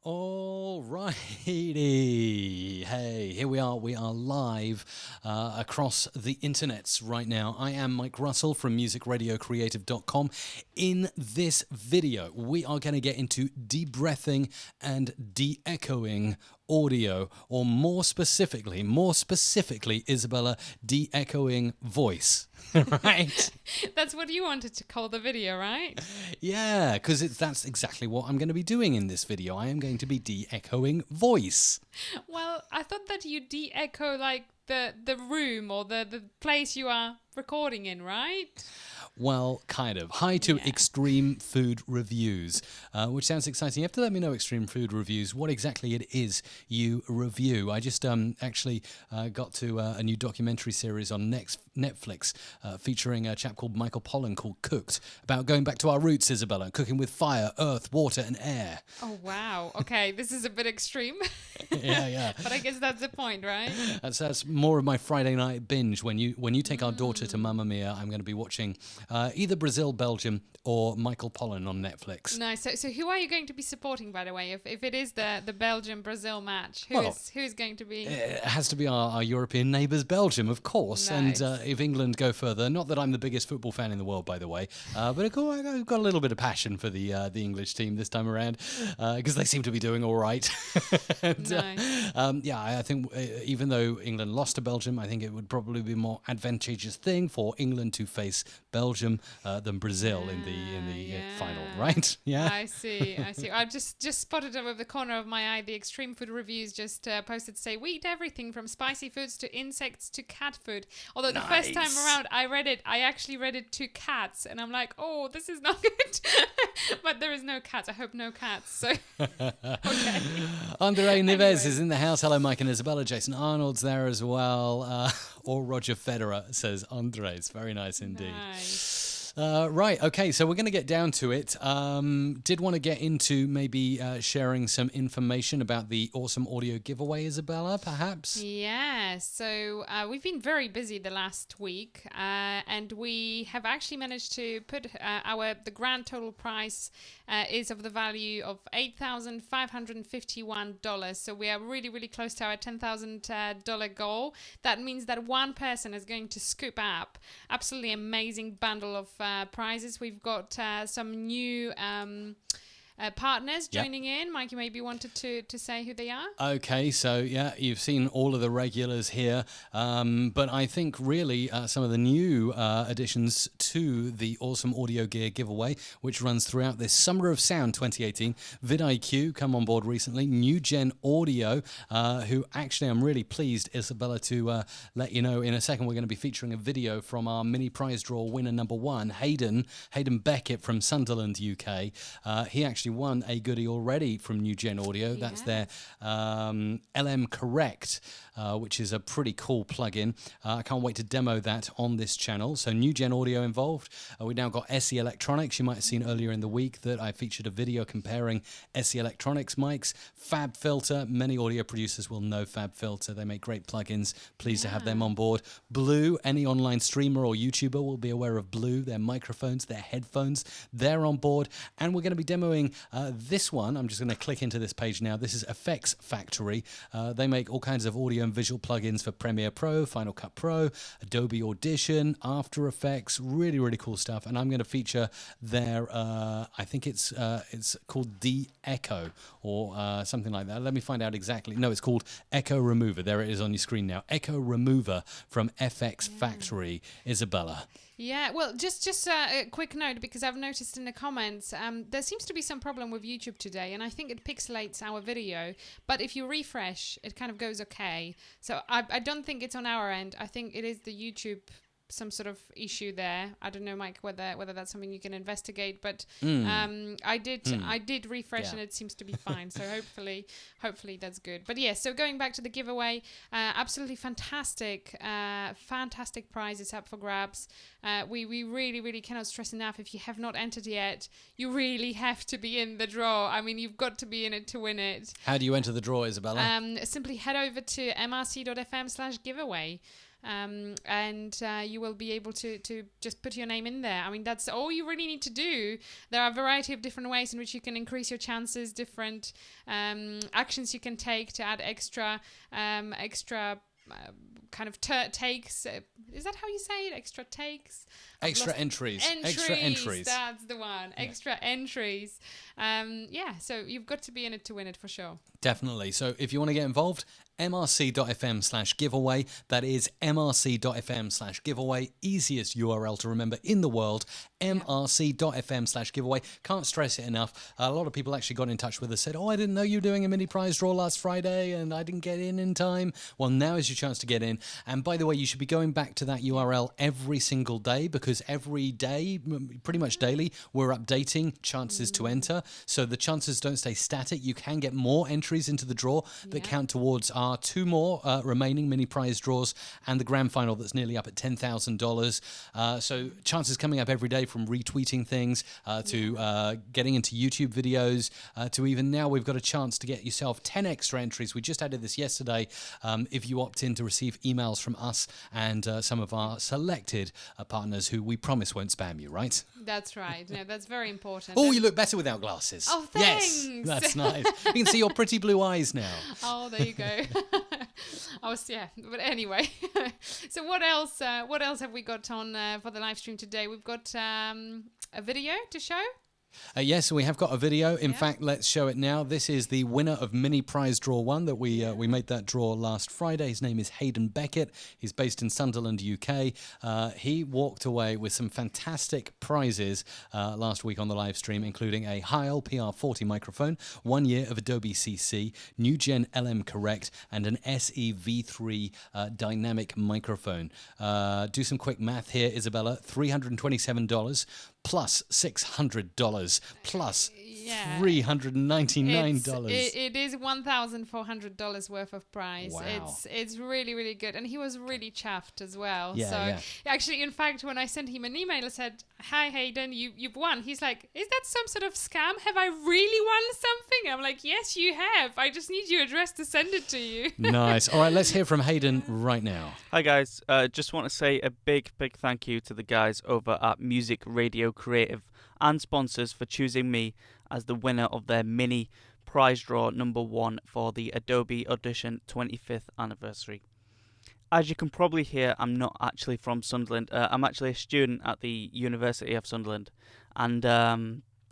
All righty. Hey, here we are. We are live across the internets right now. I am Mike Russell from musicradiocreative.com. In this video, we are going to get into de-breathing and de-echoing audio, or more specifically, Isabella, de-echoing voice. Right? That's what you wanted to call the video, right? Yeah, because that's exactly what I'm going to be doing in this video. I am going to be de-echoing voice. Well, I thought that you de-echo like the room or the place you are recording in, right? Well, kind of. Hi to Extreme Food Reviews, which sounds exciting. You have to let me know, Extreme Food Reviews, what exactly it is you review. I just actually got to a new documentary series on Netflix featuring a chap called Michael Pollan called Cooked, about going back to our roots, Isabella, cooking with fire, earth, water and air. Oh, wow. Okay, this is a bit extreme. Yeah. But I guess that's the point, right? That's more of my Friday night binge. When you take our daughter to Mamma Mia, I'm going to be watching either Brazil, Belgium, or Michael Pollan on Netflix. Nice. So who are you going to be supporting, by the way? If it is the Belgium-Brazil match, who's going to be? It has to be our European neighbours, Belgium, of course. Nice. And if England go further, not that I'm the biggest football fan in the world, by the way, but I've got a little bit of passion for the English team this time around, because they seem to be doing all right. And, Nice. I think even though England lost to Belgium, I think it would probably be a more advantageous thing for England to face Belgium than Brazil in the final, right? Yeah. I see. I've just spotted over the corner of my eye the Extreme Food Reviews just posted to say, we eat everything from spicy foods to insects to cat food. Although the first time around I actually read it to cats, and I'm like, oh, this is not good. But there is no cats. I hope no cats. So, okay. Andre Nives is in the house. Hello, Mike and Isabella. Jason Arnold's there as well. Or Roger Federer, says Andres. Very nice indeed. Nice. Right, okay, so we're going to get down to it. Did want to get into maybe sharing some information about the awesome audio giveaway, Isabella, perhaps? Yeah, so we've been very busy the last week, and we have actually managed to put the grand total prize is of the value of $8,551. So we are really, really close to our $10,000 goal. That means that one person is going to scoop up absolutely amazing bundle of prizes. We've got some new partners joining in. Mike, you maybe wanted to say who they are? Okay, so you've seen all of the regulars here, but I think really some of the new additions to the awesome audio gear giveaway, which runs throughout this Summer of Sound 2018. vidIQ come on board recently. New Gen Audio, who actually I'm really pleased, Isabella, to let you know in a second we're going to be featuring a video from our mini prize draw winner number one, Hayden Beckett from Sunderland, UK. He actually won a goodie already from New Gen Audio. That's their LM Correct, which is a pretty cool plugin. I can't wait to demo that on this channel. So New Gen Audio involved. We now got SE Electronics. You might have seen earlier in the week that I featured a video comparing SE Electronics mics. Fab Filter. Many audio producers will know Fab Filter. They make great plugins. Pleased to have them on board. Blue. Any online streamer or YouTuber will be aware of Blue. Their microphones, their headphones. They're on board. And we're going to be demoing this one. I'm just going to click into this page now. This is Effects Factory. They make all kinds of audio and visual plugins for Premiere Pro, Final Cut Pro, Adobe Audition, After Effects. Really, really cool stuff. And I'm going to feature their, I think it's called De-Echo or something like that. Let me find out exactly. No, it's called Echo Remover. There it is on your screen now. Echo Remover from FX Factory, Isabella. Yeah, well, just a quick note, because I've noticed in the comments there seems to be some problem with YouTube today, and I think it pixelates our video, but if you refresh, it kind of goes okay. So I don't think it's on our end. I think it is the YouTube some sort of issue there. I don't know, Mike, whether that's something you can investigate, but I did refresh and it seems to be fine. So hopefully that's good. But yeah, so going back to the giveaway, absolutely fantastic prizes up for grabs. We really, really cannot stress enough, if you have not entered yet, you really have to be in the draw. I mean, you've got to be in it to win it. How do you enter the draw, Isabella? Simply head over to mrc.fm/giveaway. and you will be able to just put your name in there. I mean, that's all you really need to do. There are a variety of different ways in which you can increase your chances, different actions you can take to add extra kind of takes. Is that how you say it? Extra takes? Extra entries. Extra entries. That's the one. Yeah. Extra entries. So you've got to be in it to win it for sure. Definitely. So if you want to get involved, mrc.fm/giveaway. That is mrc.fm/giveaway. Easiest URL to remember in the world. mrc.fm/giveaway. Can't stress it enough. A lot of people actually got in touch with us, said, I didn't know you were doing a mini prize draw last Friday and I didn't get in time. Well, now is your chance to get in. And by the way, you should be going back to that URL every single day, because every day, pretty much daily, we're updating chances to enter. So the chances don't stay static. You can get more entries into the draw that count towards our 2 more remaining mini prize draws and the grand final that's nearly up at $10,000. So chances coming up every day, from retweeting things to getting into YouTube videos to even now we've got a chance to get yourself 10 extra entries. We just added this yesterday. If you opt in to receive emails from us and some of our selected partners who we promise won't spam you, right? That's right. No, that's very important. Oh, you look better without glasses. Oh, thanks. Yes, that's nice. You can see your pretty blue eyes now. Oh, there you go. But anyway. So what else have we got on for the live stream today? We've got a video to show. Yes, we have got a video. In fact, let's show it now. This is the winner of Mini Prize Draw 1 that we made that draw last Friday. His name is Hayden Beckett. He's based in Sunderland, UK. He walked away with some fantastic prizes last week on the live stream, including a Heil PR40 microphone, 1 year of Adobe CC, New Gen LM Correct, and an SEV3 dynamic microphone. Do some quick math here, Isabella. $327 plus $600 plus $399. It is $1,400 worth of prize. Wow. It's really, really good. And he was really chuffed as well. Yeah. Actually, in fact, when I sent him an email, I said, "Hi, Hayden, you've won." He's like, "Is that some sort of scam? Have I really won something?" I'm like, "Yes, you have. I just need your address to send it to you." Nice. All right, let's hear from Hayden right now. Hi, guys. Just want to say a big thank you to the guys over at Music Radio Creative and sponsors for choosing me as the winner of their mini prize draw number 1 for the Adobe Audition 25th anniversary. As you can probably hear, I'm not actually from Sunderland. I'm actually a student at the University of Sunderland, and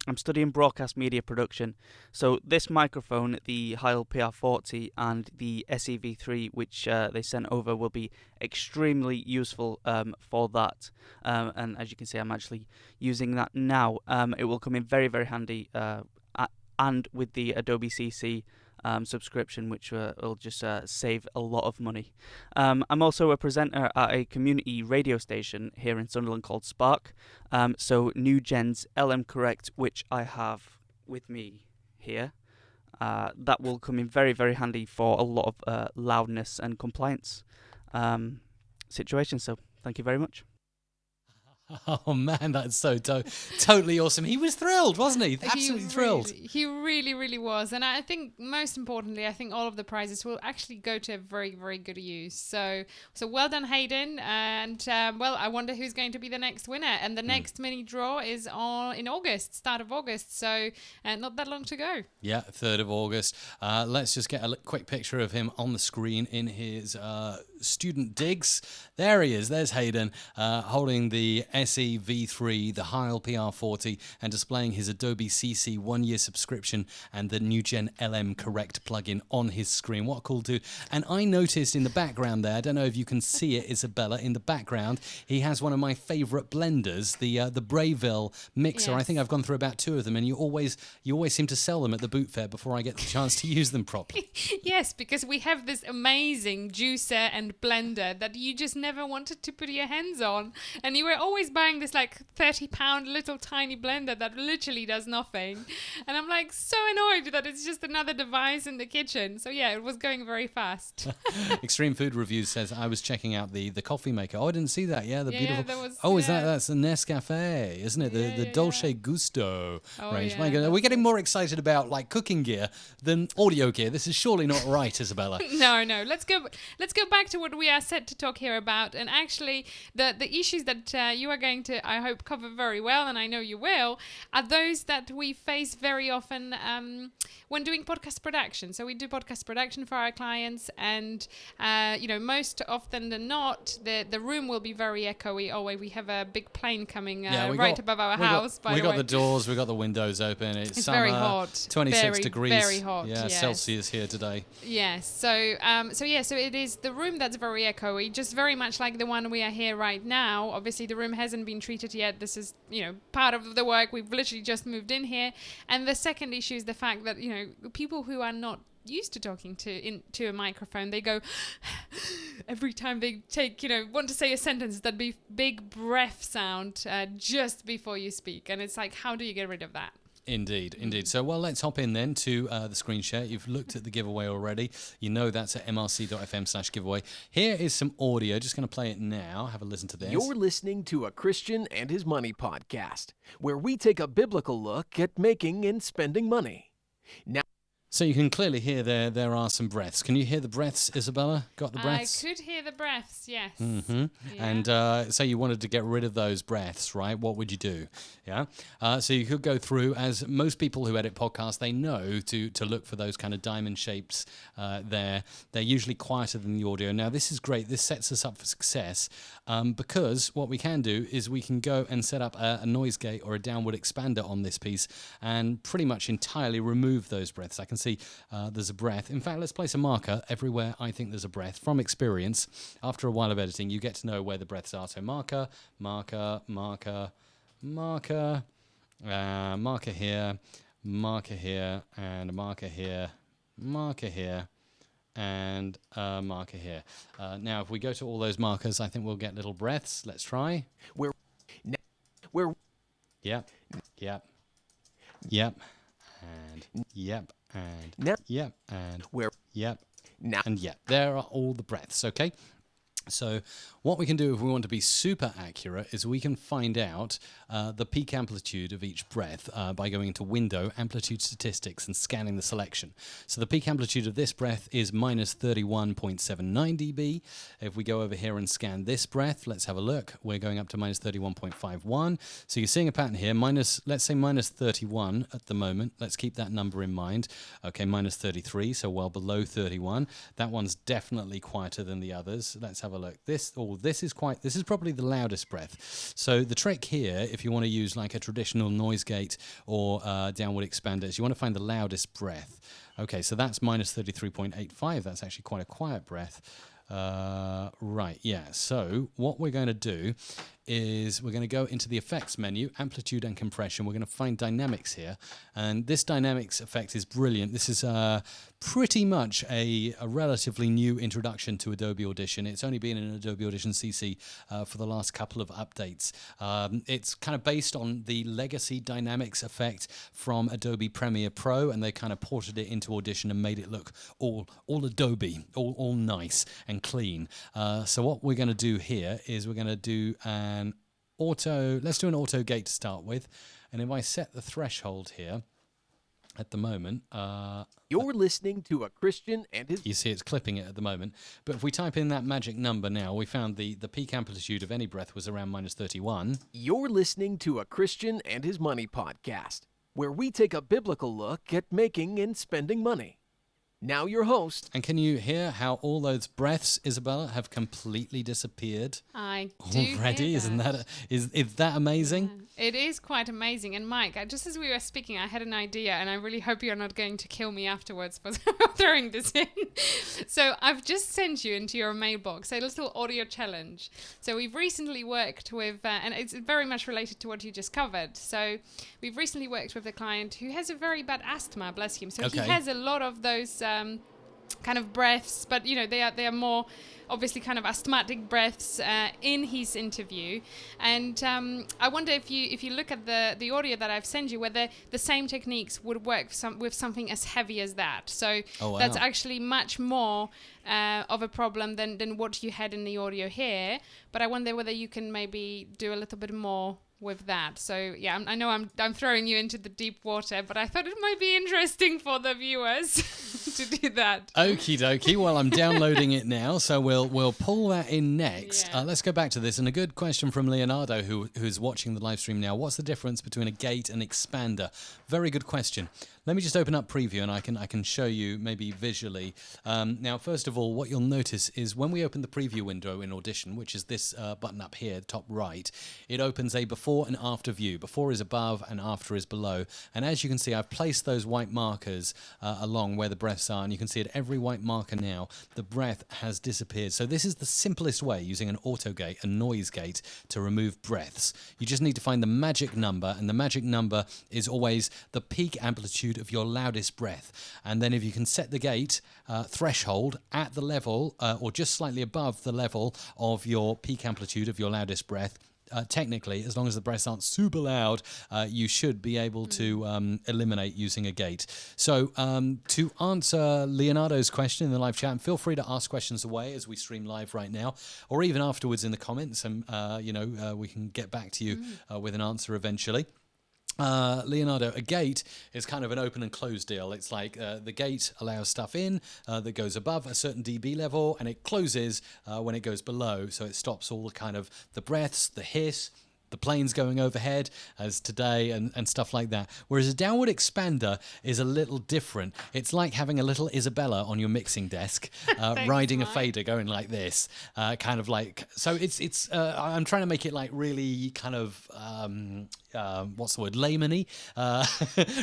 I'm studying broadcast media production. So this microphone, the Heil PR40 and the SEV3, which they sent over, will be extremely useful for that. And as you can see, I'm actually using that now. It will come in very, very handy, and with the Adobe CC subscription, which will just save a lot of money. I'm also a presenter at a community radio station here in Sunderland called Spark. So New Gen's LM Correct, which I have with me here, that will come in very, very handy for a lot of loudness and compliance situations. So thank you very much. Oh man, that's so totally awesome. He was thrilled, wasn't he? Absolutely thrilled. He really, really was. And I think most importantly, I think all of the prizes will actually go to a very, very good use. So well done, Hayden. And I wonder who's going to be the next winner. And the next mini draw is in August, start of August. So not that long to go. Yeah, 3rd of August. Let's just get a quick picture of him on the screen in his student digs. There he is. There's Hayden holding the SEV3, the Heil PR40, and displaying his Adobe CC 1-year subscription and the New Gen LM Correct plugin on his screen. What a cool dude. And I noticed in the background there, I don't know if you can see it, Isabella, in the background, he has one of my favourite blenders, the Brayville mixer. Yes. I think I've gone through about 2 of them, and you always seem to sell them at the boot fair before I get the chance to use them properly. Yes, because we have this amazing juicer and blender that you just never wanted to put your hands on, and you were always buying this like £30 little tiny blender that literally does nothing. And I'm like so annoyed that it's just another device in the kitchen. So yeah, it was going very fast. Extreme Food Reviews says, I was checking out the coffee maker. Oh, I didn't see that. Yeah, the beautiful. That was, oh, that's the Nescafe, isn't it? The Dolce Gusto range. Yeah, My God, we're getting more excited about like cooking gear than audio gear. This is surely not right, Isabella. No. Let's go back to what we are set to talk here about. And actually, the issues that you are going to, I hope, cover very well, and I know you will, are those that we face very often when doing podcast production. So we do podcast production for our clients, and most often than not, the room will be very echoey. Oh wait, we have a big plane coming above our house. We got the doors, we got the windows open. It's summer, very hot, 26 degrees, very hot. Yeah, yes. Celsius here today. Yes. So it is the room that's very echoey, just very much like the one we are here right now. Obviously, the room hasn't been treated yet. This is, part of the work. We've literally just moved in here. And the second issue is the fact that, people who are not used to talking to a microphone, they go every time they want to say a sentence, that big breath sound just before you speak. And it's like, how do you get rid of that? Indeed. So, let's hop in then to the screen share. You've looked at the giveaway already. You know that's at mrc.fm/giveaway. Here is some audio. Just going to play it now. Have a listen to this. You're listening to a Christian and His Money podcast, where we take a biblical look at making and spending money. Now, so you can clearly hear there are some breaths. Can you hear the breaths, Isabella? Got the breaths? I could hear the breaths, yes. Mm-hmm. Yeah. And so you wanted to get rid of those breaths, right? What would you do? Yeah. So you could go through, as most people who edit podcasts, they know to look for those kind of diamond shapes there. They're usually quieter than the audio. Now, this is great. This sets us up for success because what we can do is we can go and set up a noise gate or a downward expander on this piece and pretty much entirely remove those breaths. I can see there's a breath. In fact, let's place a marker everywhere I think there's a breath. From experience, after a while of editing, you get to know where the breaths are. So marker here, marker here, and a marker here, and a marker here. Now, if we go to all those markers, I think we'll get little breaths. Let's try. Yep. And yep. And Now, yep, and where yep, now, and yep. There are all the breaths, okay? So what we can do if we want to be super accurate is we can find out the peak amplitude of each breath by going into Window, Amplitude Statistics, and scanning the selection. So the peak amplitude of this breath is minus 31.79 dB. If we go over here and scan this breath, let's have a look. We're going up to minus 31.51. So you're seeing a pattern here, let's say minus 31 at the moment. Let's keep that number in mind. Okay, minus 33, so well below 31. That one's definitely quieter than the others. Let's have a look. This is probably the loudest breath. So the trick here, if you want to use like a traditional noise gate or downward expander, is you want to find the loudest breath. Okay, so that's minus 33.85. That's actually quite a quiet breath. Right, yeah. So what we're going to do is we're going to go into the effects menu, amplitude and compression. We're going to find dynamics here. And this dynamics effect is brilliant. This is pretty much a relatively new introduction to Adobe Audition. It's only been in Adobe Audition CC for the last couple of updates. It's kind of based on the legacy dynamics effect from Adobe Premiere Pro, and they kind of ported it into Audition and made it look all Adobe, all nice and clean. So what we're going to do here is we're going to do let's do an auto gate to start with. And if I set the threshold here at the moment, you're listening to a Christian and His... You see it's clipping it at the moment. But if we type in that magic number now, we found the peak amplitude of any breath was around minus 31. You're listening to a Christian and His Money podcast, where we take a biblical look at making and spending money. Now your host. And can you hear how all those breaths, Isabella, have completely disappeared? I do already. Hear Isn't that is that amazing? Yeah. It is quite amazing. And Mike, just as we were speaking, I had an idea, and I really hope you're not going to kill me afterwards for throwing this in. So I've just sent you into your mailbox a little audio challenge. So we've recently worked with, and it's very much related to what you just covered. So we've recently worked with a client who has a very bad asthma, bless him. So okay. He has a lot of those kind of breaths, but they are more obviously kind of asthmatic breaths in his interview. And I wonder if you look at the audio that I've sent you, whether the same techniques would work with something as heavy as that. So that's actually much more of a problem than what you had in the audio here. But I wonder whether you can maybe do a little bit more with that. So yeah, I know I'm throwing you into the deep water, but I thought it might be interesting for the viewers to do that. Okie dokie. Well, I'm downloading it now, so we'll pull that in next. Yeah. Let's go back to this, and a good question from Leonardo, who's watching the live stream now. What's the difference between a gate and expander? Very good question. Let me just open up preview, and I can show you maybe visually. Now, first of all, what you'll notice is when we open the preview window in Audition, which is this button up here, top right, it opens a before and after view. Before is above and after is below. And as you can see, I've placed those white markers along where the breaths are, and you can see at every white marker now, the breath has disappeared. So this is the simplest way, using an auto gate, a noise gate, to remove breaths. You just need to find the magic number, and the magic number is always the peak amplitude of your loudest breath. And then if you can set the gate threshold at the level or just slightly above the level of your peak amplitude of your loudest breath, technically, as long as the breaths aren't super loud, you should be able to eliminate using a gate. So to answer Leonardo's question in the live chat, and feel free to ask questions away as we stream live right now, or even afterwards in the comments, and we can get back to you with an answer eventually. Leonardo, a gate is kind of an open and closed deal. It's like the gate allows stuff in that goes above a certain dB level, and it closes when it goes below. So it stops all the kind of the breaths, the hiss, the planes going overhead as today and stuff like that. Whereas a downward expander is a little different. It's like having a little Isabella on your mixing desk, riding a fader going like this, kind of like, so it's I'm trying to make it like really kind of, what's the word, layman-y,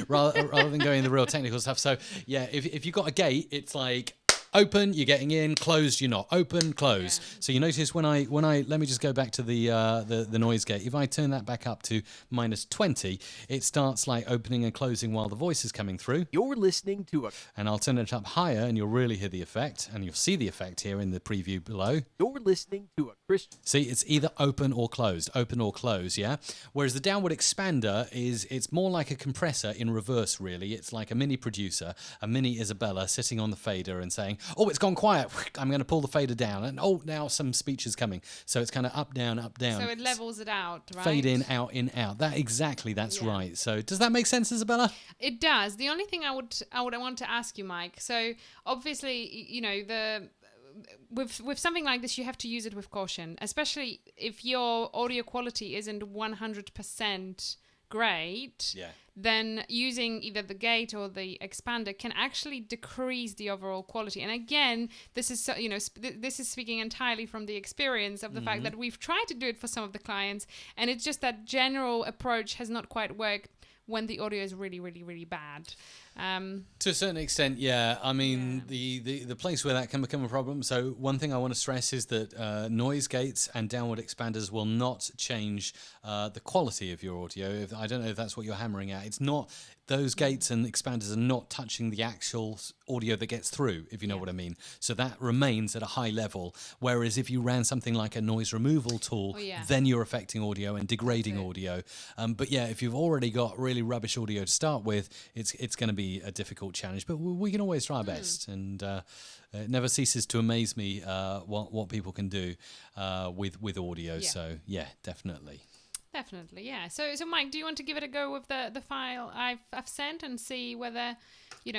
rather than going the real technical stuff. So yeah, if you've got a gate, it's like, open, you're getting in. Closed, you're not. Open, close. Yeah. So you notice when I let me just go back to the noise gate. If I turn that back up to -20, it starts like opening and closing while the voice is coming through. You're listening to and I'll turn it up higher, and you'll really hear the effect, and you'll see the effect here in the preview below. You're listening to a Christian. See, it's either open or close, yeah? Whereas the downward expander it's more like a compressor in reverse, really. It's like a mini producer, a mini Isabella sitting on the fader and saying, oh, it's gone quiet, I'm going to pull the fader down, and oh, now some speech is coming. So it's kind of up, down, up, down. So it levels it out, right? Fade in, out. That's right. So does that make sense, Isabella? It does. The only thing I would want to ask you, Mike, so obviously, with something like this, you have to use it with caution, especially if your audio quality isn't 100% great. Yeah. Then using either the gate or the expander can actually decrease the overall quality. And again, this is this is speaking entirely from the experience of the fact that we've tried to do it for some of the clients, and it's just that general approach has not quite worked when the audio is really, really, really bad. To a certain extent, yeah. I mean, the place where that can become a problem. So one thing I want to stress is that noise gates and downward expanders will not change the quality of your audio. I don't know if that's what you're hammering at. It's not. Those gates and expanders are not touching the actual audio that gets through, if you know what I mean. So that remains at a high level. Whereas if you ran something like a noise removal tool, then you're affecting audio and degrading audio. But yeah, if you've already got really rubbish audio to start with, it's going to be a difficult challenge. But we can always try our best. And it never ceases to amaze me what people can do with audio. Yeah. So yeah, definitely. Definitely, yeah. So Mike, do you want to give it a go with the file I've sent and see whether,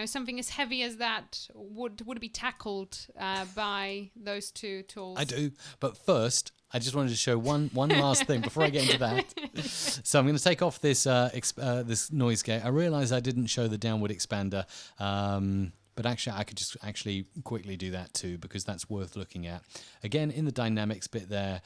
something as heavy as that would be tackled by those two tools? I do, but first, I just wanted to show one last thing before I get into that. So I'm going to take off this this noise gate. I realize I didn't show the downward expander. But actually, I could just quickly do that too, because that's worth looking at. Again, in the dynamics bit there,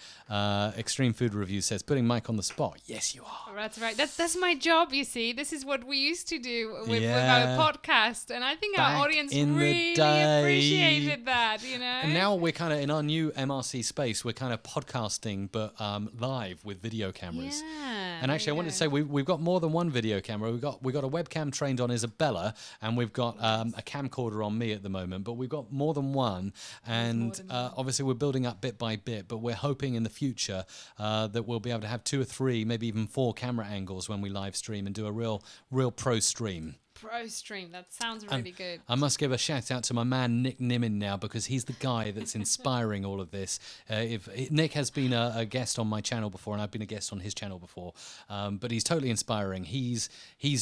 Extreme Food Review says, putting Mike on the spot. Yes, you are. That's right. That's my job, you see. This is what we used to do with our podcast. And I think our audience really appreciated that, And now we're kind of in our new MRC space. We're kind of podcasting, but live with video cameras. Yeah. And actually, I wanted to say we've got more than one video camera. We've got a webcam trained on Isabella, and we've got a camcorder recorder on me at the moment, but we've got more than one, and obviously we're building up bit by bit, but we're hoping in the future that we'll be able to have 2 or 3, maybe even 4 camera angles when we live stream and do a real pro stream. Pro stream, that sounds really good. I must give a shout out to my man Nick Nimin now, because he's the guy that's inspiring all of this. Nick has been a guest on my channel before, and I've been a guest on his channel before, but he's totally inspiring. He's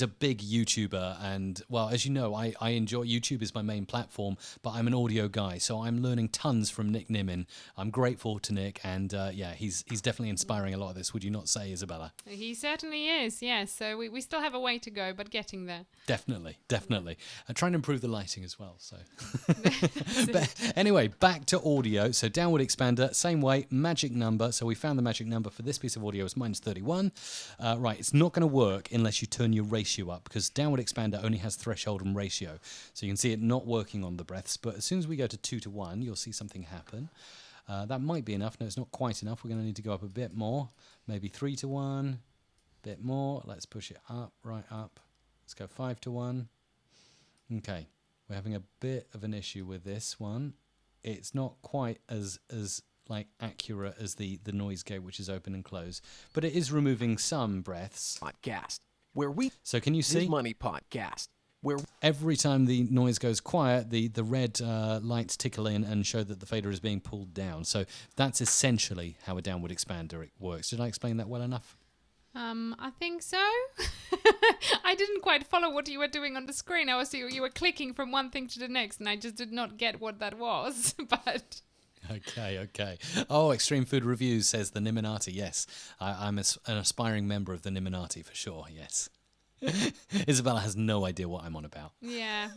a big YouTuber, and well, as you know, I enjoy YouTube is my main platform, but I'm an audio guy, so I'm learning tons from Nick Nimin. I'm grateful to Nick, and yeah, he's definitely inspiring a lot of this. Would you not say, Isabella? He certainly is, yes. So we still have a way to go, but getting there. Definitely. And trying to improve the lighting as well. So, but anyway, back to audio. So downward expander, same way, magic number. So we found the magic number for this piece of audio is -31. Right, it's not going to work unless you turn your ratio up, because downward expander only has threshold and ratio. So you can see it not working on the breaths. But as soon as we go to 2 to 1, you'll see something happen. That might be enough. No, it's not quite enough. We're going to need to go up a bit more. Maybe 3 to 1, bit more. Let's push it up, right up. Let's go 5 to 1. Okay, we're having a bit of an issue with this one. It's not quite as like accurate as the noise gate, which is open and close, but it is removing some breaths. Podcast, where we So can you see? His Money Podcast, where Every time the noise goes quiet, the red lights tickle in and show that the fader is being pulled down. So that's essentially how a downward expander works. Did I explain that well enough? I think so. I didn't quite follow what you were doing on the screen. You were clicking from one thing to the next, and I just did not get what that was. But Okay. Oh, Extreme Food Reviews says the Niminati. Yes, I'm an aspiring member of the Niminati for sure. Yes. Isabella has no idea what I'm on about. yeah.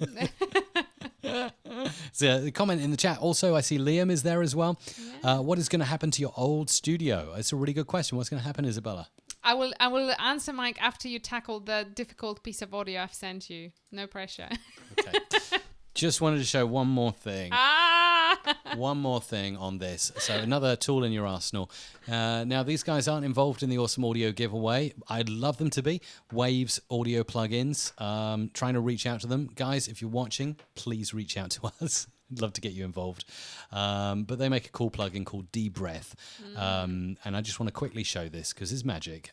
So the comment in the chat. Also, I see Liam is there as well. Yeah. What is going to happen to your old studio? It's a really good question. What's going to happen, Isabella? I will answer, Mike, after you tackle the difficult piece of audio I've sent you. No pressure. Okay. Just wanted to show one more thing. Ah! One more thing on this. So another tool in your arsenal. Now, these guys aren't involved in the Awesome Audio giveaway. I'd love them to be. Waves audio plugins. Trying to reach out to them. Guys, if you're watching, please reach out to us. I'd love to get you involved. But they make a cool plugin called D-Breath. And I just want to quickly show this because it's magic.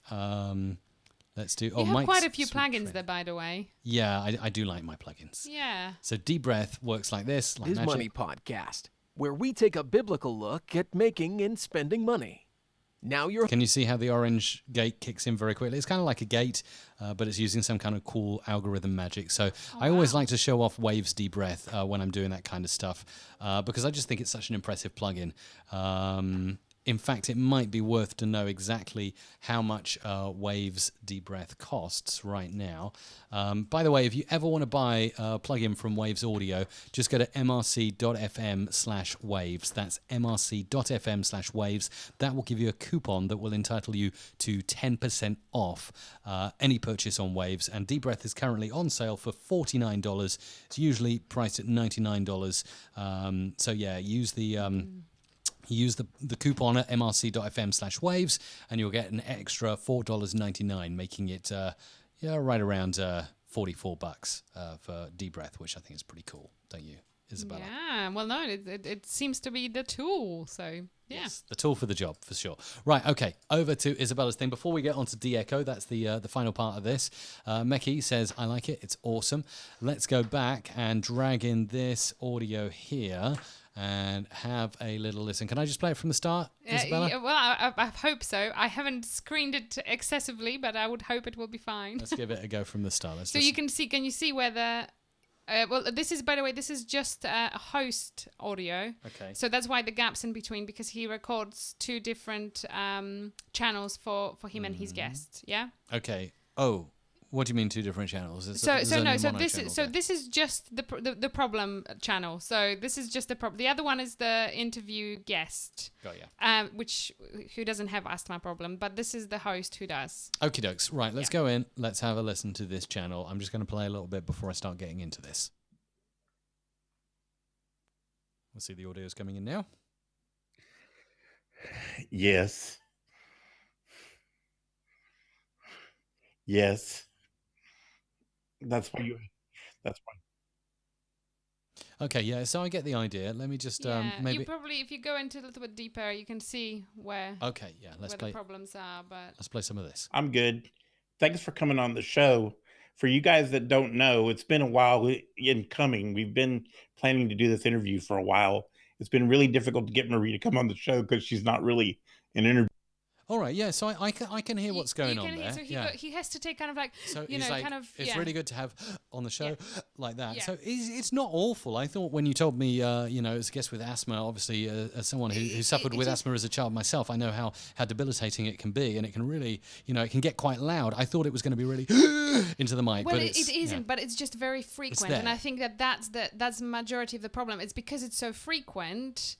Let's do... You have quite a few plugins there, by the way. Yeah, I do like my plugins. Yeah. So D-Breath works like this. Like His magic. Money Podcast, where we take a biblical look at making and spending money. Now you're... Can you see how the orange gate kicks in very quickly? It's kind of like a gate, but it's using some kind of cool algorithm magic. So I always like to show off Waves D-Breath when I'm doing that kind of stuff because I just think it's such an impressive plugin. In fact, it might be worth to know exactly how much Waves D-Breath costs right now. By the way, if you ever want to buy a plugin from Waves Audio, just go to mrc.fm/waves. That's mrc.fm/waves. That will give you a coupon that will entitle you to 10% off any purchase on Waves. And D-Breath is currently on sale for $49. It's usually priced at $99. So yeah, use the... Use the coupon at mrc.fm/waves and you'll get an extra $4.99, making it right around $44 for D-Breath, which I think is pretty cool, don't you, Isabella? Yeah, well, no, it seems to be the tool, so yeah. Yes, the tool for the job, for sure. Right, okay, over to Isabella's thing. Before we get on to de-echo, that's the final part of this. Meki says, I like it, it's awesome. Let's go back and drag in this audio here and have a little listen. Can I just play it from the start, Isabella? Yeah, well, I hope so. I haven't screened it excessively, but I would hope it will be fine. Let's give it a go from the start. So you can see, can you see where the... well, this is, by the way, this is just a host audio. Okay. So that's why the gap's in between, because he records 2 different channels for him and his guests. Yeah? Okay. Oh, what do you mean 2 different channels? This is just the problem channel. So this is just the problem. The other one is the interview guest. Got ya. Who doesn't have asthma problem, but this is the host who does. Okie dokes. Right, let's go in. Let's have a listen to this channel. I'm just going to play a little bit before I start getting into this. We'll see the audio's coming in now. Yes. Yes. That's why. Okay, yeah. So I get the idea. Let me just maybe. You probably, if you go into a little bit deeper, you can see where Okay, yeah. Let's where play. the problems are. But Let's play some of this. I'm good. Thanks for coming on the show. For you guys that don't know, it's been a while in coming. We've been planning to do this interview for a while. It's been really difficult to get Marie to come on the show because she's not really an interview. All right, yeah. So I can hear what's going on there. So yeah. he has to take kind of like, So you he's know, like, kind of. it's really good to have on the show like that. Yeah. So it's not awful. I thought when you told me, you know, as a guest with asthma, obviously as someone who suffered with asthma as a child myself, I know how debilitating it can be, and it can really, you know, it can get quite loud. I thought it was going to be really into the mic, Well, but it isn't, yeah. but it's just very frequent, there. and I think that's the majority of the problem. It's because it's so frequent.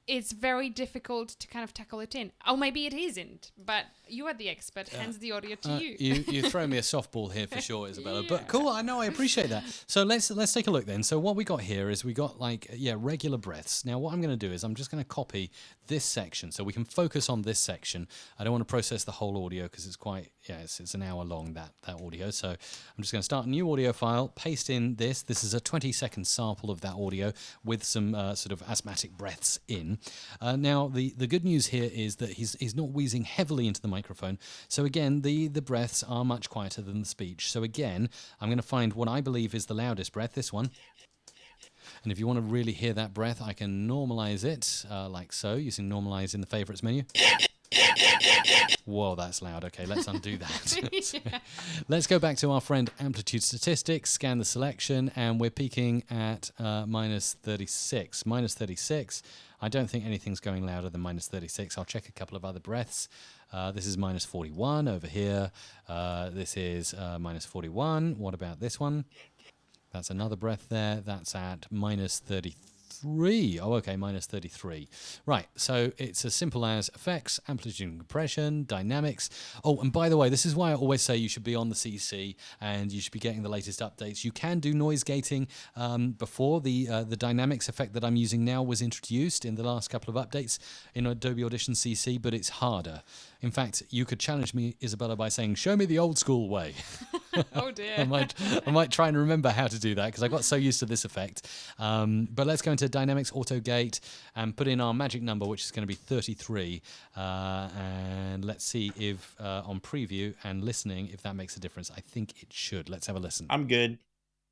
It's very difficult to kind of tackle it in. Oh, maybe it isn't, but you are the expert, hence the audio to you. You throw me a softball here for sure, Isabella. Yeah. But cool, I know, I appreciate that. So let's take a look then. So what we got here is we got like regular breaths. Now what I'm going to do is I'm just going to copy this section so we can focus on this section. I don't want to process the whole audio because it's quite it's an hour long that audio. So I'm just going to start a new audio file, paste in this. This is a 20-second sample of that audio with some sort of asthmatic breaths in. Now the good news here is that he's not wheezing heavily into the microphone. So again, the breaths are much quieter than the speech. So again, I'm going to find what I believe is the loudest breath, this one. And if you want to really hear that breath, I can normalize it like so, using normalize in the favorites menu. Whoa, that's loud. Okay, let's undo that. Let's go back to our friend Amplitude Statistics, scan the selection, and we're peaking at minus 36. Minus 36. I don't think anything's going louder than minus 36. I'll check a couple of other breaths. This is minus 41 over here. This is minus 41. What about this one? That's another breath there. That's at minus 33. Oh, okay, minus 33. Right, so it's as simple as effects, amplitude and compression, dynamics. Oh, and by the way, this is why I always say you should be on the CC and you should be getting the latest updates. You can do noise gating before the dynamics effect that I'm using now was introduced in the last couple of updates in Adobe Audition CC, but it's harder. In fact, you could challenge me, Isabella, by saying, show me the old school way. Oh dear. I might try and remember how to do that because I got so used to this effect. But let's go into Dynamics Auto Gate and put in our magic number, which is going to be 33. And let's see if on preview and listening, if that makes a difference. I think it should. Let's have a listen. I'm good.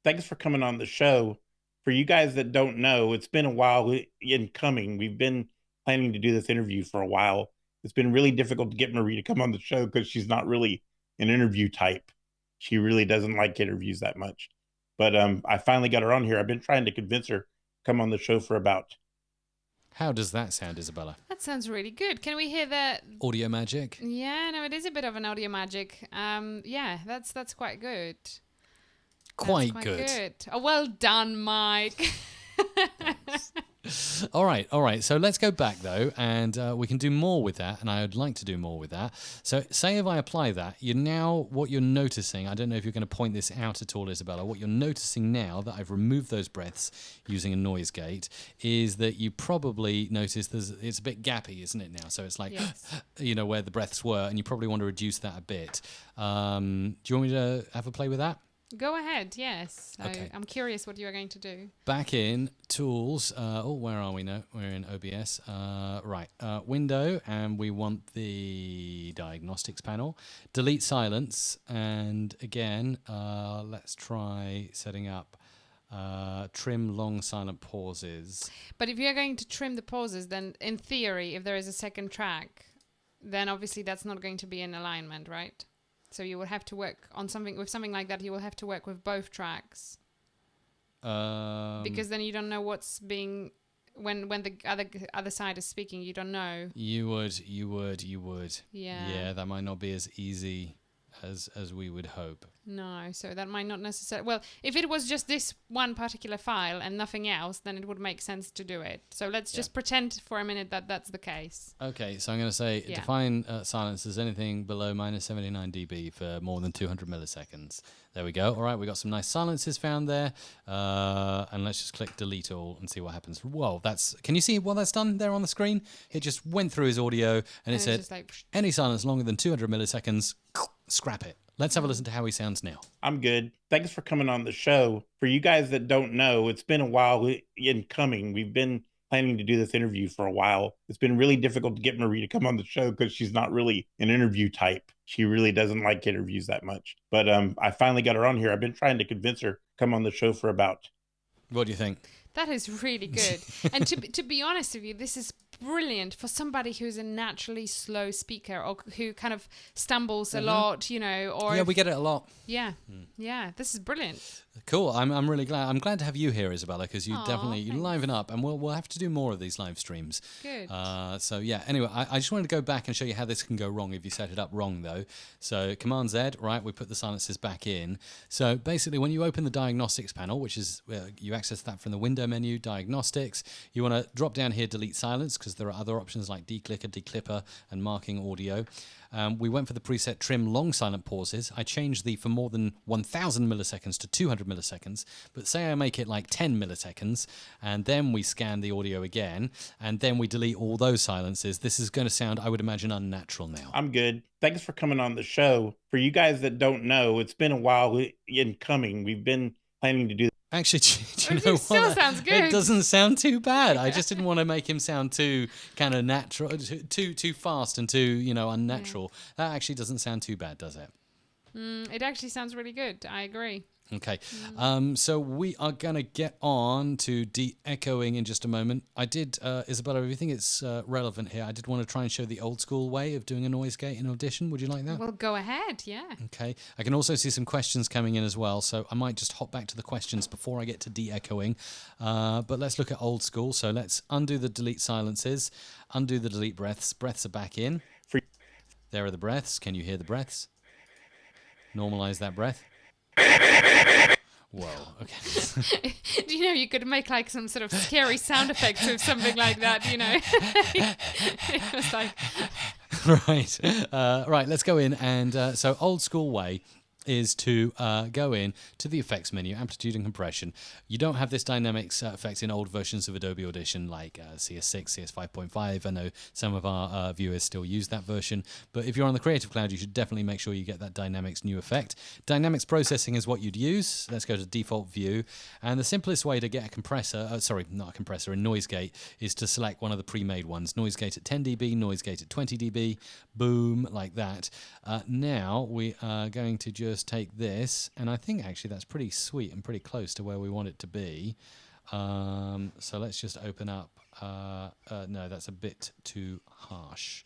Thanks for coming on the show. For you guys that don't know, it's been a while in coming. We've been planning to do this interview for a while. It's been really difficult to get Marie to come on the show because she's not really an interview type. She really doesn't like interviews that much. But I finally got her on here. I've been trying to convince her to come on the show for about... How does that sound, Isabella? That sounds really good. Can we hear the Audio magic? Yeah, no, it is a bit of an audio magic. Yeah, that's quite good. Quite That's good. Oh, well done, Mike. All right. So let's go back though, and we can do more with that. And I would like to do more with that. So, say if I apply that, what you're noticing. I don't know if you're going to point this out at all, Isabella. What you're noticing now that I've removed those breaths using a noise gate is that you probably notice it's a bit gappy, isn't it now? So it's like, Yes. you know, where the breaths were, and you probably want to reduce that a bit. Do you want me to have a play with that? Go ahead, yes. Okay. I'm curious what you are going to do. Back in Tools. Where are we now? We're in OBS. Window, and we want the Diagnostics panel. Delete Silence, and again, let's try setting up Trim Long Silent Pauses. But if you're going to trim the pauses, then in theory, if there is a second track, then obviously that's not going to be in alignment, right? So you will have to work on something like that. You will have to work with both tracks because then you don't know what's being when the other side is speaking. You don't know. You would. Yeah. Yeah, that might not be as easy as we would hope. No, so that might not necessarily... Well, if it was just this one particular file and nothing else, then it would make sense to do it. So let's just pretend for a minute that that's the case. Okay, so I'm going to say define silence as anything below minus 79 dB for more than 200 milliseconds. There we go. All right, we got some nice silences found there. And let's just click delete all and see what happens. Whoa, can you see what that's done there on the screen? It just went through his audio and it said, just like, any silence longer than 200 milliseconds, scrap it. Let's have a listen to how he sounds now. I'm good. Thanks for coming on the show. For you guys that don't know, it's been a while in coming. We've been planning to do this interview for a while. It's been really difficult to get Marie to come on the show because she's not really an interview type. She really doesn't like interviews that much. But I finally got her on here. I've been trying to convince her to come on the show for about... What do you think? That is really good. And to be honest with you, this is brilliant for somebody who's a naturally slow speaker or who kind of stumbles a lot, you know. Or Yeah, we get it a lot. Yeah, this is brilliant. Cool. I'm really glad. I'm glad to have you here, Isabella, because you Aw, definitely thanks. liven up, and we'll have to do more of these live streams. Good. So yeah. Anyway, I just wanted to go back and show you how this can go wrong if you set it up wrong, though. So Command Z, right? We put the silences back in. So basically, when you open the diagnostics panel, which is you access that from the window menu, diagnostics. You want to drop down here, delete silence, because there are other options like declicker, declipper, and marking audio. We went for the preset trim long silent pauses. I changed the for more than 1,000 milliseconds to 200 milliseconds, but say I make it like 10 milliseconds, and then we scan the audio again, and then we delete all those silences. This is going to sound, I would imagine, unnatural now. I'm good. Thanks for coming on the show. For you guys that don't know, it's been a while in coming. We've been planning to do... Actually, do you know It still what? sounds good. It doesn't sound too bad. I just didn't want to make him sound too kind of natural, too fast and too, unnatural. That actually doesn't sound too bad, does it? It actually sounds really good. I agree. Okay, so we are going to get on to de-echoing in just a moment. I did, Isabella, if you think it's relevant here, I did want to try and show the old school way of doing a noise gate in Audition. Would you like that? Well, go ahead. Yeah. Okay, I can also see some questions coming in as well, so I might just hop back to the questions before I get to de-echoing. But let's look at old school. So let's undo the delete silences, undo the delete breaths. Breaths are back in. There are the breaths. Can you hear the breaths? Normalize that breath. Whoa, okay. Do you know you could make like some sort of scary sound effects with something like that, you know? It was like... Right, let's go in. And so old school way is to go in to the effects menu, amplitude and compression. You don't have this dynamics effects in old versions of Adobe Audition like CS6, CS5.5. I know some of our viewers still use that version, but if you're on the Creative Cloud, you should definitely make sure you get that dynamics new effect. Dynamics processing is what you'd use. Let's go to default view, and the simplest way to get a compressor, not a compressor, a noise gate, is to select one of the pre-made ones. Noise gate at 10 dB, noise gate at 20 dB, boom, like that. Now we are going to just take this, and I think actually that's pretty sweet and pretty close to where we want it to be. So let's just open up. No, that's a bit too harsh.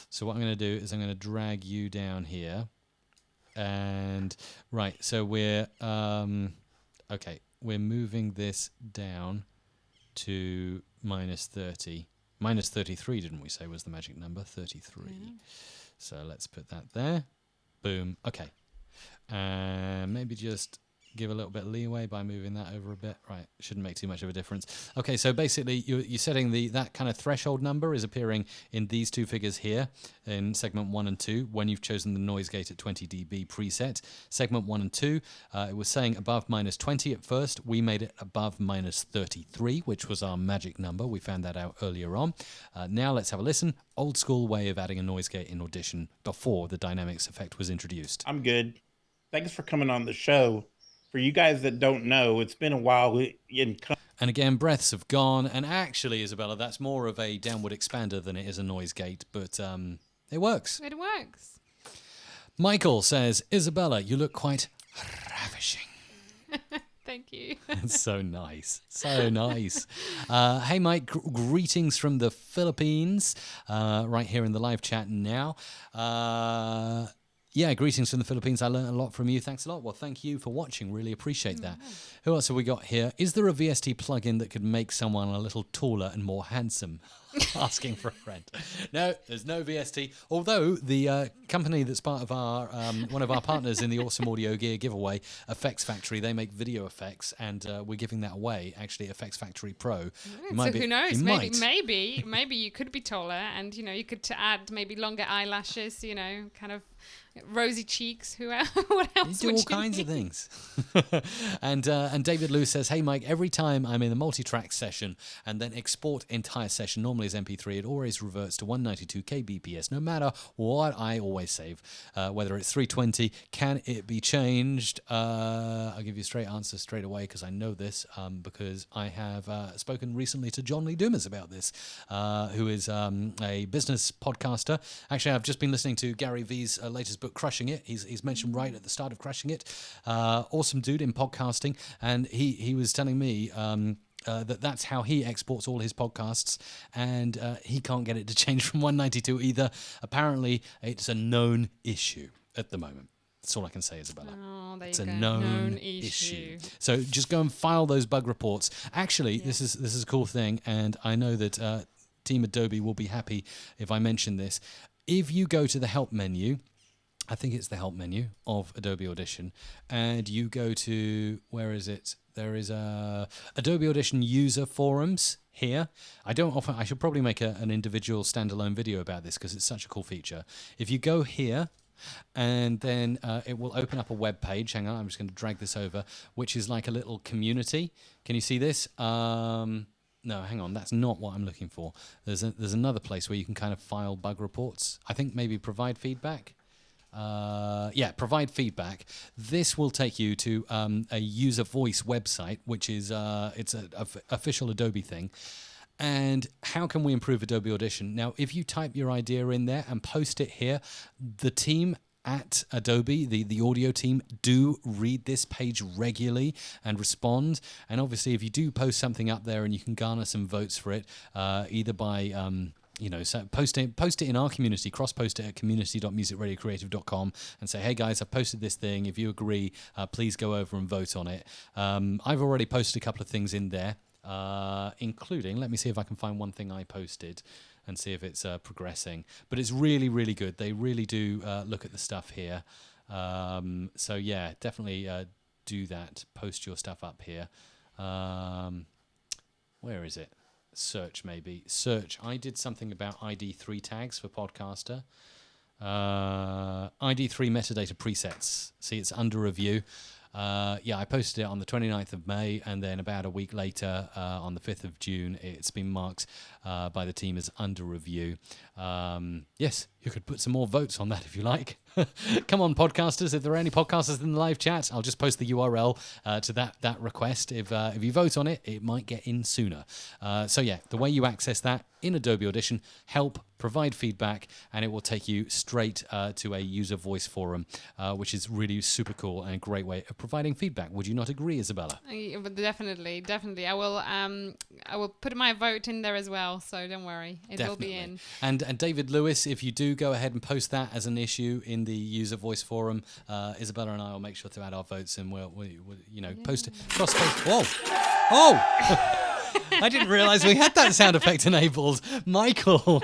So what I'm going to do is I'm going to drag you down here, and right. So we're okay. We're moving this down to -30, -33. Didn't we say was the magic number? 33. Yeah. So let's put that there. Boom. Okay. And maybe just give a little bit of leeway by moving that over a bit. Right, shouldn't make too much of a difference. Okay, so basically you're setting that kind of threshold number is appearing in these two figures here in segment 1 and 2 when you've chosen the noise gate at 20 dB preset. Segment 1 and 2, it was saying above -20 at first. We made it above -33, which was our magic number. We found that out earlier on. Now let's have a listen. Old school way of adding a noise gate in Audition before the dynamics effect was introduced. I'm good. Thanks for coming on the show. For you guys that don't know, it's been a while in... And again, breaths have gone. And actually, Isabella, that's more of a downward expander than it is a noise gate. But it works. It works. Michael says, Isabella, you look quite ravishing. Thank you. It's so nice. So nice. Hey, Mike, greetings from the Philippines. Right here in the live chat now. Yeah, greetings from the Philippines. I learned a lot from you. Thanks a lot. Well, thank you for watching. Really appreciate that. Who else have we got here? Is there a VST plugin that could make someone a little taller and more handsome? Asking for a friend. No, there's no VST. Although the company that's part of our one of our partners in the Awesome Audio Gear giveaway, Effects Factory, they make video effects, and we're giving that away. Actually, Effects Factory Pro. So who knows? Maybe you could be taller, and you could add maybe longer eyelashes. Kind of rosy cheeks. What else? You do all kinds of things. And David Lewis says, "Hey Mike, every time I'm in a multi-track session and then export entire session, normally as MP3, it always reverts to 192 kbps, no matter what I always save. Whether it's 320, can it be changed? I'll give you a straight answer straight away because I know this because I have spoken recently to John Lee Dumas about this, who is a business podcaster. Actually, I've just been listening to Gary Vee's latest book, Crushing It. He's mentioned right at the start of Crushing It. Awesome dude in podcasting, and he was telling me that's how he exports all his podcasts, and he can't get it to change from 192 either. Apparently, it's a known issue at the moment. That's all I can say, Isabella. Oh, there it's you a go. known issue. So just go and file those bug reports. Actually, this is a cool thing, and I know that Team Adobe will be happy if I mention this. If you go to the help menu, I think it's the help menu of Adobe Audition, and you go to, where is it? There is a Adobe Audition user forums here. I should probably make an individual standalone video about this because it's such a cool feature. If you go here, and then it will open up a web page. Hang on, I'm just going to drag this over, which is like a little community. Can you see this? No, hang on, that's not what I'm looking for. There's another place where you can kind of file bug reports. I think maybe provide feedback. Provide feedback. This will take you to a user voice website, which is it's an official Adobe thing. And how can we improve Adobe Audition? Now, if you type your idea in there and post it here, the team at Adobe, the audio team, do read this page regularly and respond. And obviously, if you do post something up there and you can garner some votes for it, either by so post it in our community, cross-post it at community.musicradiocreative.com and say, hey guys, I've posted this thing. If you agree, please go over and vote on it. I've already posted a couple of things in there, including, let me see if I can find one thing I posted and see if it's progressing. But it's really, really good. They really do look at the stuff here. So yeah, definitely do that. Post your stuff up here. Where is it? Search, maybe. Search. I did something about ID3 tags for Podcaster. ID3 metadata presets. See, it's under review. I posted it on the 29th of May, and then about a week later, on the 5th of June, it's been marked by the team as under review. Yes, you could put some more votes on that if you like. Come on, podcasters. If there are any podcasters in the live chat, I'll just post the URL to that request. If you vote on it, it might get in sooner. The way you access that in Adobe Audition, help, provide feedback, and it will take you straight to a user voice forum, which is really super cool and a great way of providing feedback. Would you not agree, Isabella? Definitely. I will put my vote in there as well, so don't worry, it will be in. And David Lewis, if you do go ahead and post that as an issue in the user voice forum, Isabella and I will make sure to add our votes, and we'll post it. Whoa! Oh! I didn't realise we had that sound effect enabled. Michael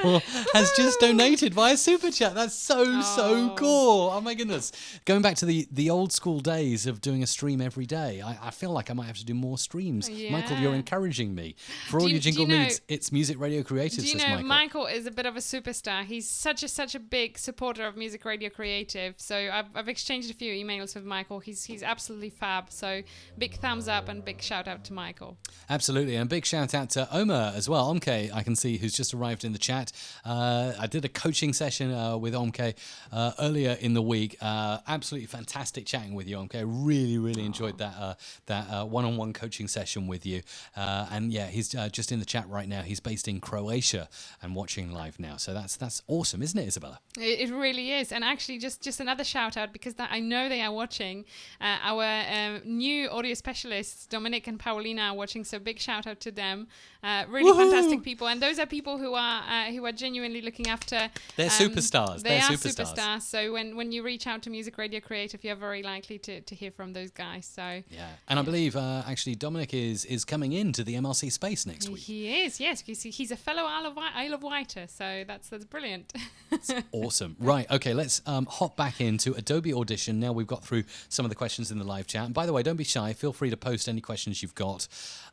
has just donated via Super Chat. That's so cool. Oh my goodness. Going back to the old school days of doing a stream every day, I feel like I might have to do more streams. Yeah. Michael, you're encouraging me. For all your jingle needs, it's Music Radio Creative, says Michael. Michael is a bit of a superstar. He's such a big supporter of Music Radio Creative. So I've exchanged a few emails with Michael. He's absolutely fab. So big thumbs up and big shout out to Michael. Absolutely. And big shout out to Omar as well. Omke, I can see, who's just arrived in the chat. I did a coaching session with Omke earlier in the week. Absolutely fantastic chatting with you, Omke. Really enjoyed that one-on-one coaching session with you. And yeah, he's just in the chat right now. He's based in Croatia and watching live now. So that's awesome, isn't it, Isabella? It really is. And actually, just another shout out, because I know they are watching. Our new audio specialists, Dominic and Paulina, are watching. So big shout out to them. Really fantastic people, and those are people who are genuinely looking after. They're superstars. They are superstars. So when you reach out to Music Radio Creative, you're very likely to hear from those guys. So yeah, and I believe actually Dominic is coming into the MRC space next week. He is, yes. He's a fellow Isle of Wighter, so that's brilliant. That's awesome. Right, okay, let's hop back into Adobe Audition. Now we've got through some of the questions in the live chat. And by the way, don't be shy. Feel free to post any questions you've got.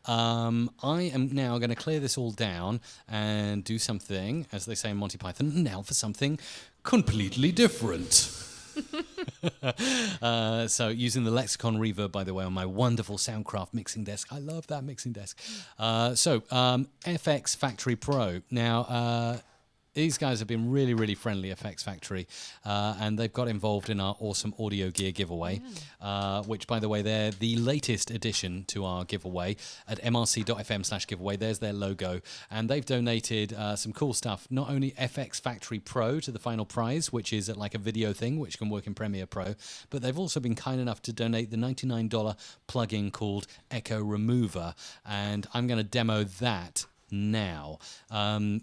I am now going to clear this all down and do something, as they say in Monty Python, now for something completely different. So using the Lexicon Reverb, by the way, on my wonderful Soundcraft mixing desk. I love that mixing desk. FX Factory Pro. Now, these guys have been really, really friendly, FX Factory, and they've got involved in our awesome audio gear giveaway, which, by the way, they're the latest addition to our giveaway at mrc.fm/giveaway. There's their logo, and they've donated some cool stuff, not only FX Factory Pro to the final prize, which is like a video thing, which can work in Premiere Pro, but they've also been kind enough to donate the $99 plugin called Echo Remover, and I'm going to demo that now.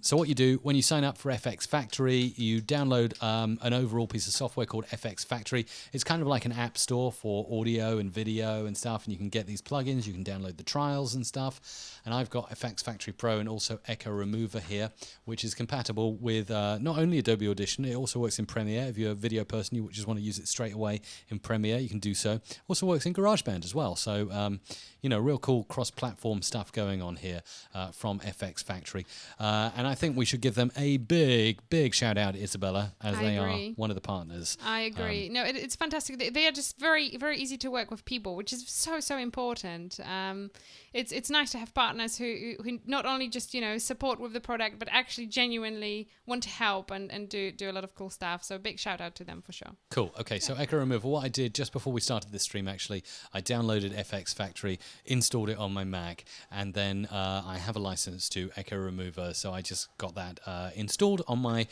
So what you do when you sign up for FX Factory, you download an overall piece of software called FX Factory. It's kind of like an app store for audio and video and stuff, and you can get these plugins, you can download the trials and stuff. And I've got FX Factory Pro and also Echo Remover here, which is compatible with not only Adobe Audition, it also works in Premiere. If you're a video person, you just want to use it straight away in Premiere, you can do so. Also works in GarageBand as well. So, real cool cross-platform stuff going on here from FX Factory. And I think we should give them a big, big shout out, Isabella, as they are one of the partners. I agree. No, it's fantastic. They are just very, very easy to work with people, which is so, so important. It's nice to have partners who not only just, support with the product, but actually genuinely want to help and do a lot of cool stuff. So big shout out to them for sure. Cool. Okay, so Echo Remover, what I did just before we started this stream, actually, I downloaded FX Factory, installed it on my Mac, and then I have a license to Echo Remover, so I just got that installed on my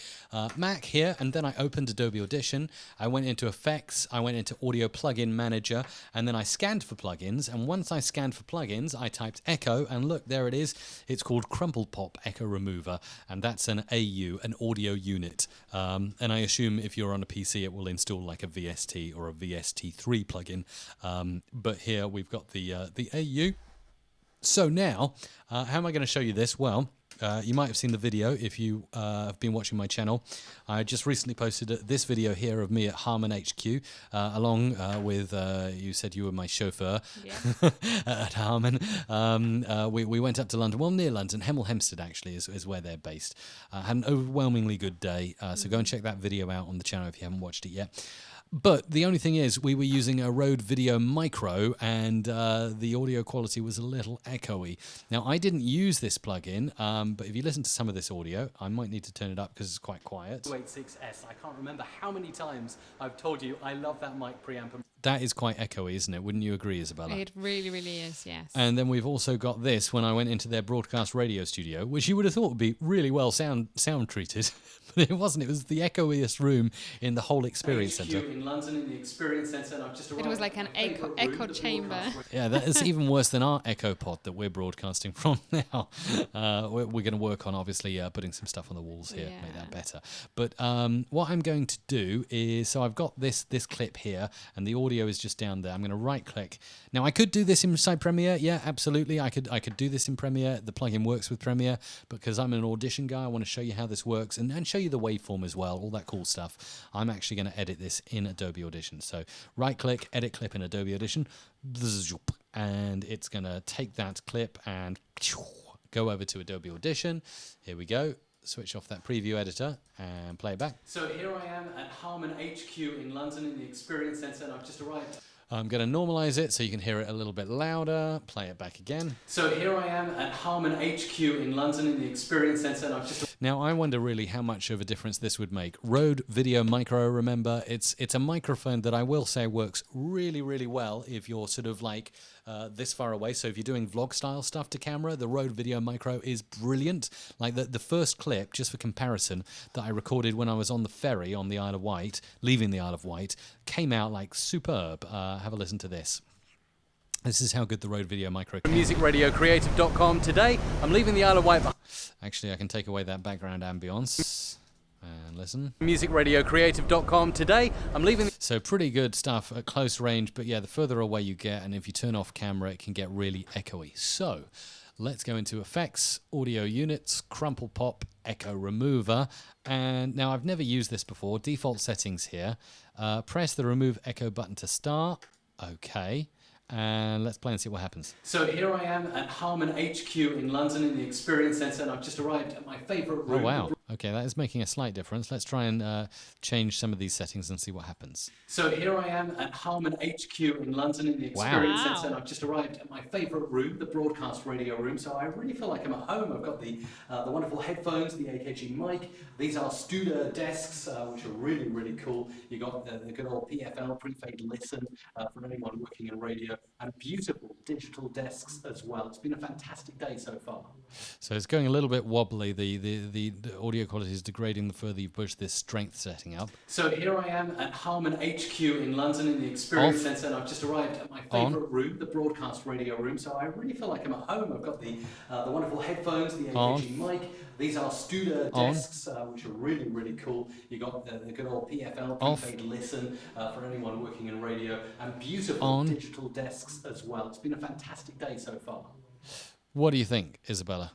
Mac here, and then I opened Adobe Audition. I went into Effects, I went into Audio Plugin Manager, and then I scanned for plugins, and once I scanned for plugins, I typed Echo, and look, there it is. It's called Crumple Pop Echo Remover, and that's an AU, an audio unit. And I assume if you're on a PC, it will install like a VST or a VST3 plugin. But here we've got the AU. So now, how am I going to show you this? Well, you might have seen the video if you have been watching my channel. I just recently posted this video here of me at Harman HQ, along with, you said you were my chauffeur at Harman. We went up to London, well, near London. Hemel Hempstead, actually, is where they're based. Had an overwhelmingly good day, so go and check that video out on the channel if you haven't watched it yet. But the only thing is, we were using a Rode Video Micro, and the audio quality was a little echoey. Now, I didn't use this plugin, but if you listen to some of this audio, I might need to turn it up because it's quite quiet. 286S, I can't remember how many times I've told you I love that mic preamp. That is quite echoey, isn't it? Wouldn't you agree, Isabella? It really, really is, yes. And then we've also got this when I went into their broadcast radio studio, which you would have thought would be really well sound treated, but it wasn't. It was the echoiest room in the whole Experience Centre. In London, in the Experience Centre, and I've just arrived. It was like an echo chamber. Yeah, that is even worse than our Echo Pod that we're broadcasting from now. We're going to work on, obviously, putting some stuff on the walls here, make that better. But what I'm going to do is, so I've got this clip here, and the audio is just down there. I'm going to right click. Now I could do this inside Premiere. Yeah, absolutely. I could do this in Premiere. The plugin works with Premiere, because I'm an Audition guy. I want to show you how this works and show you the waveform as well, all that cool stuff. I'm actually going to edit this in Adobe Audition. So right click, edit clip in Adobe Audition, and it's going to take that clip and go over to Adobe Audition. Here we go. Switch off that preview editor and play it back. So here I am at Harman HQ in London in the Experience Centre, and I've just arrived. I'm going to normalize it so you can hear it a little bit louder. Play it back again. So here I am at Harman HQ in London in the Experience Centre, and I've just... Now I wonder really how much of a difference this would make. Rode Video Micro, remember, it's a microphone that I will say works really, really well if you're sort of like this far away. So if you're doing vlog style stuff to camera, the Rode Video Micro is brilliant. Like the first clip, just for comparison, that I recorded when I was on the ferry on the Isle of Wight, leaving the Isle of Wight, came out like superb. Have a listen to this. This is how good the Rode Video Micro. MusicRadioCreative.com. Today, I'm leaving the Isle of Wight. Actually, I can take away that background ambience. And listen. MusicRadioCreative.com. Today, I'm leaving. So pretty good stuff at close range, but yeah, the further away you get, and if you turn off camera, it can get really echoey. So let's go into Effects, Audio Units, Crumple Pop, Echo Remover. And now I've never used this before. Default settings here. Press the Remove Echo button to start. Okay. And let's play and see what happens. So here I am at Harman HQ in London in the Experience Centre, and I've just arrived at my favourite room. Oh wow, Okay, that is making a slight difference. Let's try and change some of these settings and see what happens. So here I am at Harman HQ in London in the Experience Wow. Centre, and I've just arrived at my favourite room, the broadcast radio room. So I really feel like I'm at home. I've got the wonderful headphones, the AKG mic. These are Studer desks, which are really, really cool. You got the good old PFL, pre-fade listen, for anyone working in radio, and beautiful digital desks as well. It's been a fantastic day so far. So it's going a little bit wobbly. The audio quality is degrading the further you push this strength setting up. So here I am at Harman HQ in London in the Experience Centre, and I've just arrived at my favourite room, the broadcast radio room. So I really feel like I'm at home. I've got the wonderful headphones, the AKG mic. These are Studer desks, which are really, really cool. You got the good old PFL, pre-fade listen, for anyone working in radio, and beautiful digital desks as well. It's been a fantastic day so far. What do you think, Isabella?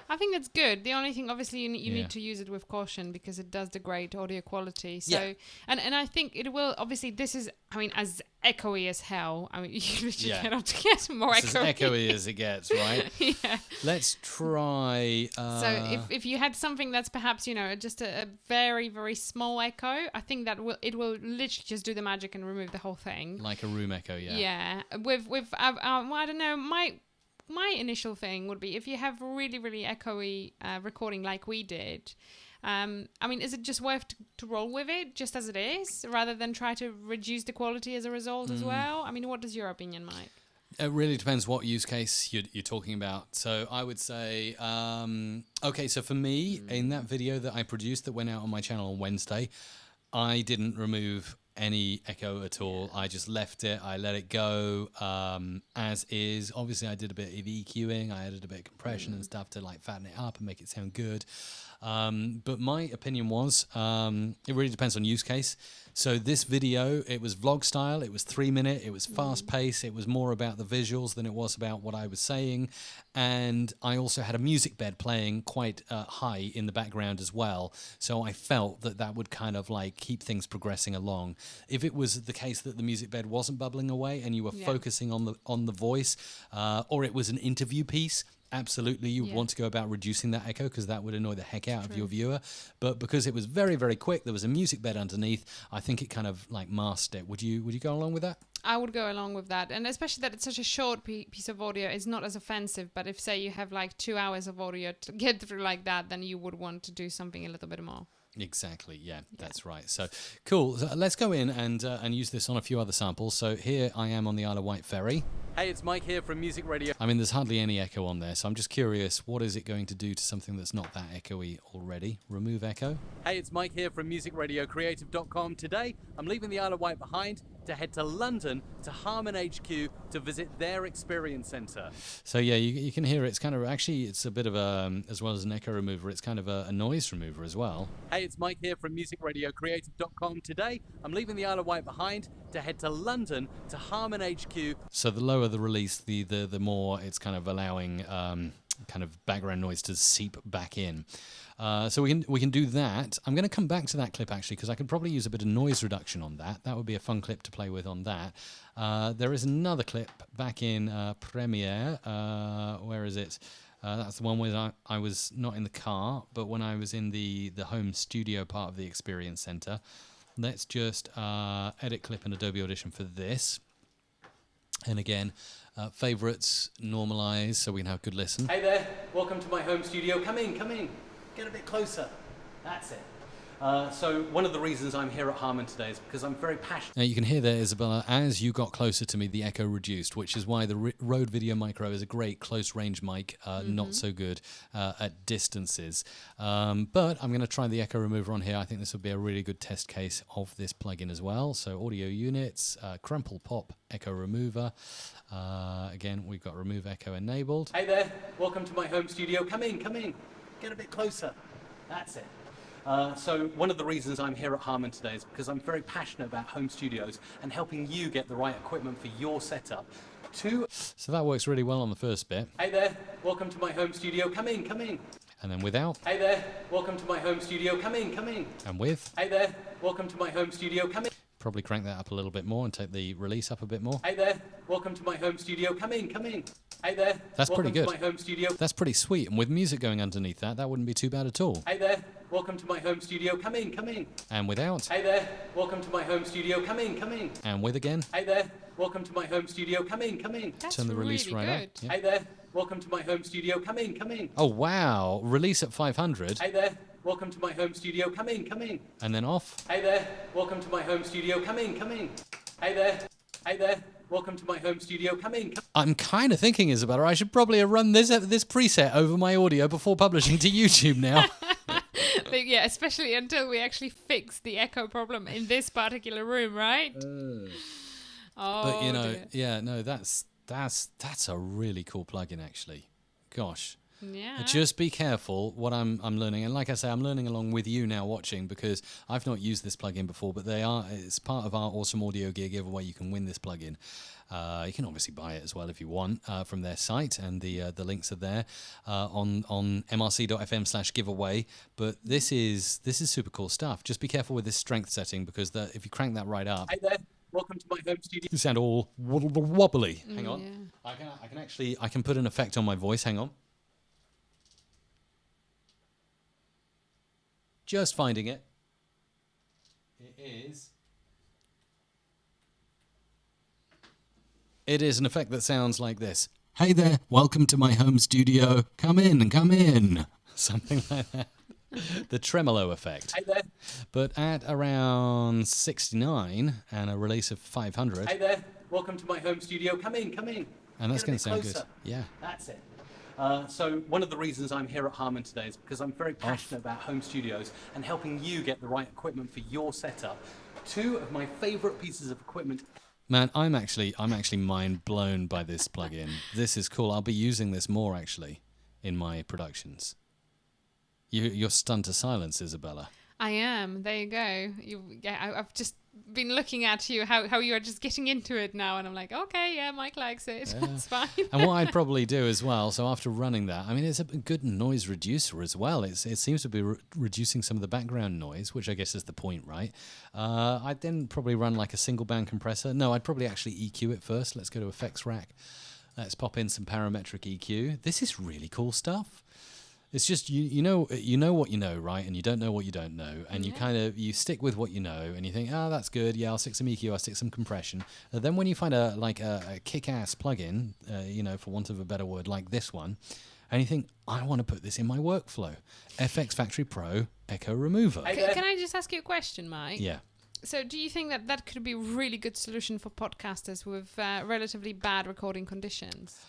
I think that's good. The only thing, obviously, you need to use it with caution because it does degrade audio quality. So, and I think it will. Obviously, this is, I mean, as echoey as hell. I mean, you cannot get more It's echoey. as echoey as it gets, right? Yeah. Let's try. So if you had something that's perhaps just a very, very small echo, I think that it will literally just do the magic and remove the whole thing. Like a room echo, yeah. Yeah. With I don't know, my initial thing would be if you have really, really echoey recording like we did. I mean, is it just worth to roll with it just as it is rather than try to reduce the quality as a result as well? I mean, what is your opinion, Mike? It really depends what use case you're talking about. So I would say, okay, so for me, in that video that I produced that went out on my channel on Wednesday, I didn't remove any echo at all. I just left it. I let it go as is. Obviously, I did a bit of EQing. I added a bit of compression and stuff to like fatten it up and make it sound good. But my opinion was, it really depends on use case. So this video, it was vlog style. It was 3 minute. It was fast paced. It was more about the visuals than it was about what I was saying. And I also had a music bed playing quite high in the background as well. So I felt that would kind of like keep things progressing along. If it was the case that the music bed wasn't bubbling away and you were focusing on the voice, or it was an interview piece, absolutely you would want to go about reducing that echo because that would annoy the heck out of your viewer. But because it was very, very quick, there was a music bed underneath, I think it kind of like masked it. Would you go along with that? I would go along with that, and especially that it's such a short piece of audio, it's not as offensive. But if, say, you have like 2 hours of audio to get through like that, then you would want to do something a little bit more. Exactly, yeah, that's right. So cool. So let's go in and use this on a few other samples. So here I am on the Isle of Wight ferry. Hey, it's Mike here from Music Radio. I mean, there's hardly any echo on there, so I'm just curious, what is it going to do to something that's not that echoey already? Remove echo. Hey, it's Mike here from musicradiocreative.com. Today, I'm leaving the Isle of Wight behind to head to London to Harman HQ to visit their experience centre. So yeah, you can hear it's kind of, actually it's a bit of a, as well as an echo remover, it's kind of a noise remover as well. Hey, it's Mike here from musicradiocreative.com. Today, I'm leaving the Isle of Wight behind to head to London to Harman HQ. So the lower the release, the more it's kind of allowing kind of background noise to seep back in. So we can do that. I'm going to come back to that clip actually because I could probably use a bit of noise reduction on that. That would be a fun clip to play with on that. There is another clip back in Premiere. Where is it? That's the one where I was not in the car, but when I was in the home studio part of the Experience Centre. Let's just edit clip in Adobe Audition for this. And again, favorites, normalize, so we can have a good listen. Hey there, welcome to my home studio. Come in, get a bit closer. That's it. So one of the reasons I'm here at Harman today is because I'm very passionate. Now you can hear there, Isabella, as you got closer to me, the echo reduced, which is why the Rode Video Micro is a great close range mic, not so good at distances. But I'm going to try the echo remover on here. I think this will be a really good test case of this plugin as well. So audio units, Crumple Pop echo remover. Again, we've got remove echo enabled. Hey there, welcome to my home studio. Come in, get a bit closer. That's it. So one of the reasons I'm here at Harman today is because I'm very passionate about home studios and helping you get the right equipment for your setup. So that works really well on the first bit. Hey there, welcome to my home studio. Come in. And then without. Hey there, welcome to my home studio. Come in. And with. Hey there, welcome to my home studio. Come in. Probably crank that up a little bit more and take the release up a bit more. Hey there, welcome to my home studio. Come in. Hey there, that's pretty good. To my home studio. That's pretty sweet. And with music going underneath that wouldn't be too bad at all. Hey there, welcome to my home studio. Come in, come in. And without. Hey there, welcome to my home studio. Come in, come in. And with again. Hey there, welcome to my home studio. Come in, come in. That's Turn the release really right good. up. Yeah. Hey there, welcome to my home studio. Come in, come in. Oh, wow. Release at 500. Hey there, welcome to my home studio. Come in, come in. And then off. Hey there, welcome to my home studio. Come in, come in. Hey there, welcome to my home studio. Come in, come I'm kind of thinking, Isabella, I should probably have run this preset over my audio before publishing to YouTube now. But yeah, especially until we actually fix the echo problem in this particular room, right? But you know, dear. yeah, no, that's a really cool plugin actually. Gosh. Yeah. Just be careful what I'm learning, and like I say, I'm learning along with you now watching, because I've not used this plugin before, but it's part of our awesome audio gear giveaway. You can win this plugin. You can obviously buy it as well if you want from their site, and the links are there on mrc.fm/giveaway. But this is super cool stuff. Just be careful with this strength setting, because if you crank that right up, Hey there, welcome to my home studio. you sound all wobbly. Hang on, Yeah. I can put an effect on my voice. Hang on. Just finding it. It is an effect that sounds like this. Hey there, welcome to my home studio. Come in, come in. Something like that. The tremolo effect. Hey there, But at around 69 and a release of 500, hey there, welcome to my home studio. Come in, come in. and that's Get a going to bit sound good. closer. Yeah. That's it. So one of the reasons I'm here at Harman today is because I'm very passionate about home studios and helping you get the right equipment for your setup. Two of my favorite pieces of equipment. Man, I'm actually mind blown by this plugin. This is cool. I'll be using this more actually in my productions. You're stunned to silence, Isabella. I am. There you go. I've just been looking at you, how you are just getting into it now, and I'm like, okay, yeah, Mike likes it. Yeah. It's fine. And what I'd probably do as well, so after running that, I mean, it's a good noise reducer as well. It seems to be reducing some of the background noise, which I guess is the point, right? I'd then probably run like a single band compressor. No, I'd probably actually EQ it first. Let's go to Effects Rack. Let's pop in some parametric EQ. This is really cool stuff. It's just you know what you know, right? And you don't know what you don't know, and you stick with what you know, and you think, oh, that's good. Yeah, I'll stick some EQ, I'll stick some compression. And then when you find a kick-ass plugin, for want of a better word, like this one, and you think, I want to put this in my workflow. FX Factory Pro Echo Remover. Can I just ask you a question, Mike? Yeah. So do you think that could be a really good solution for podcasters with relatively bad recording conditions?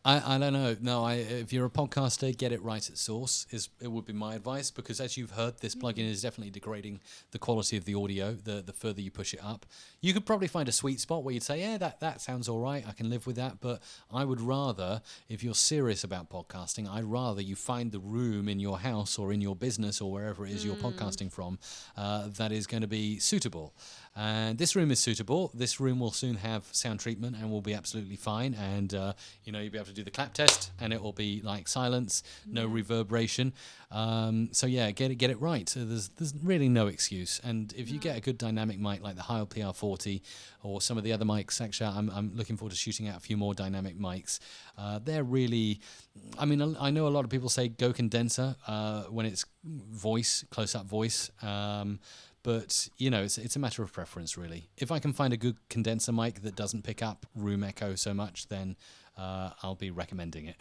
I don't know. No, if you're a podcaster, get it right at source. It would be my advice, because as you've heard, this plugin is definitely degrading the quality of the audio the further you push it up. You could probably find a sweet spot where you'd say, yeah, that sounds all right, I can live with that. But I would rather, if you're serious about podcasting, I'd rather you find the room in your house or in your business or wherever it is you're podcasting from that is going to be suitable. And this room is suitable. This room will soon have sound treatment and will be absolutely fine. And you'll be able to do the clap test, and it will be like silence, no reverberation. So yeah, get it right. So there's really no excuse. And if you get a good dynamic mic like the Heil PR40 or some of the other mics, actually, I'm looking forward to shooting out a few more dynamic mics. They're really, I mean, I know a lot of people say go condenser when it's voice, close-up voice. But, it's a matter of preference, really. If I can find a good condenser mic that doesn't pick up room echo so much, then I'll be recommending it.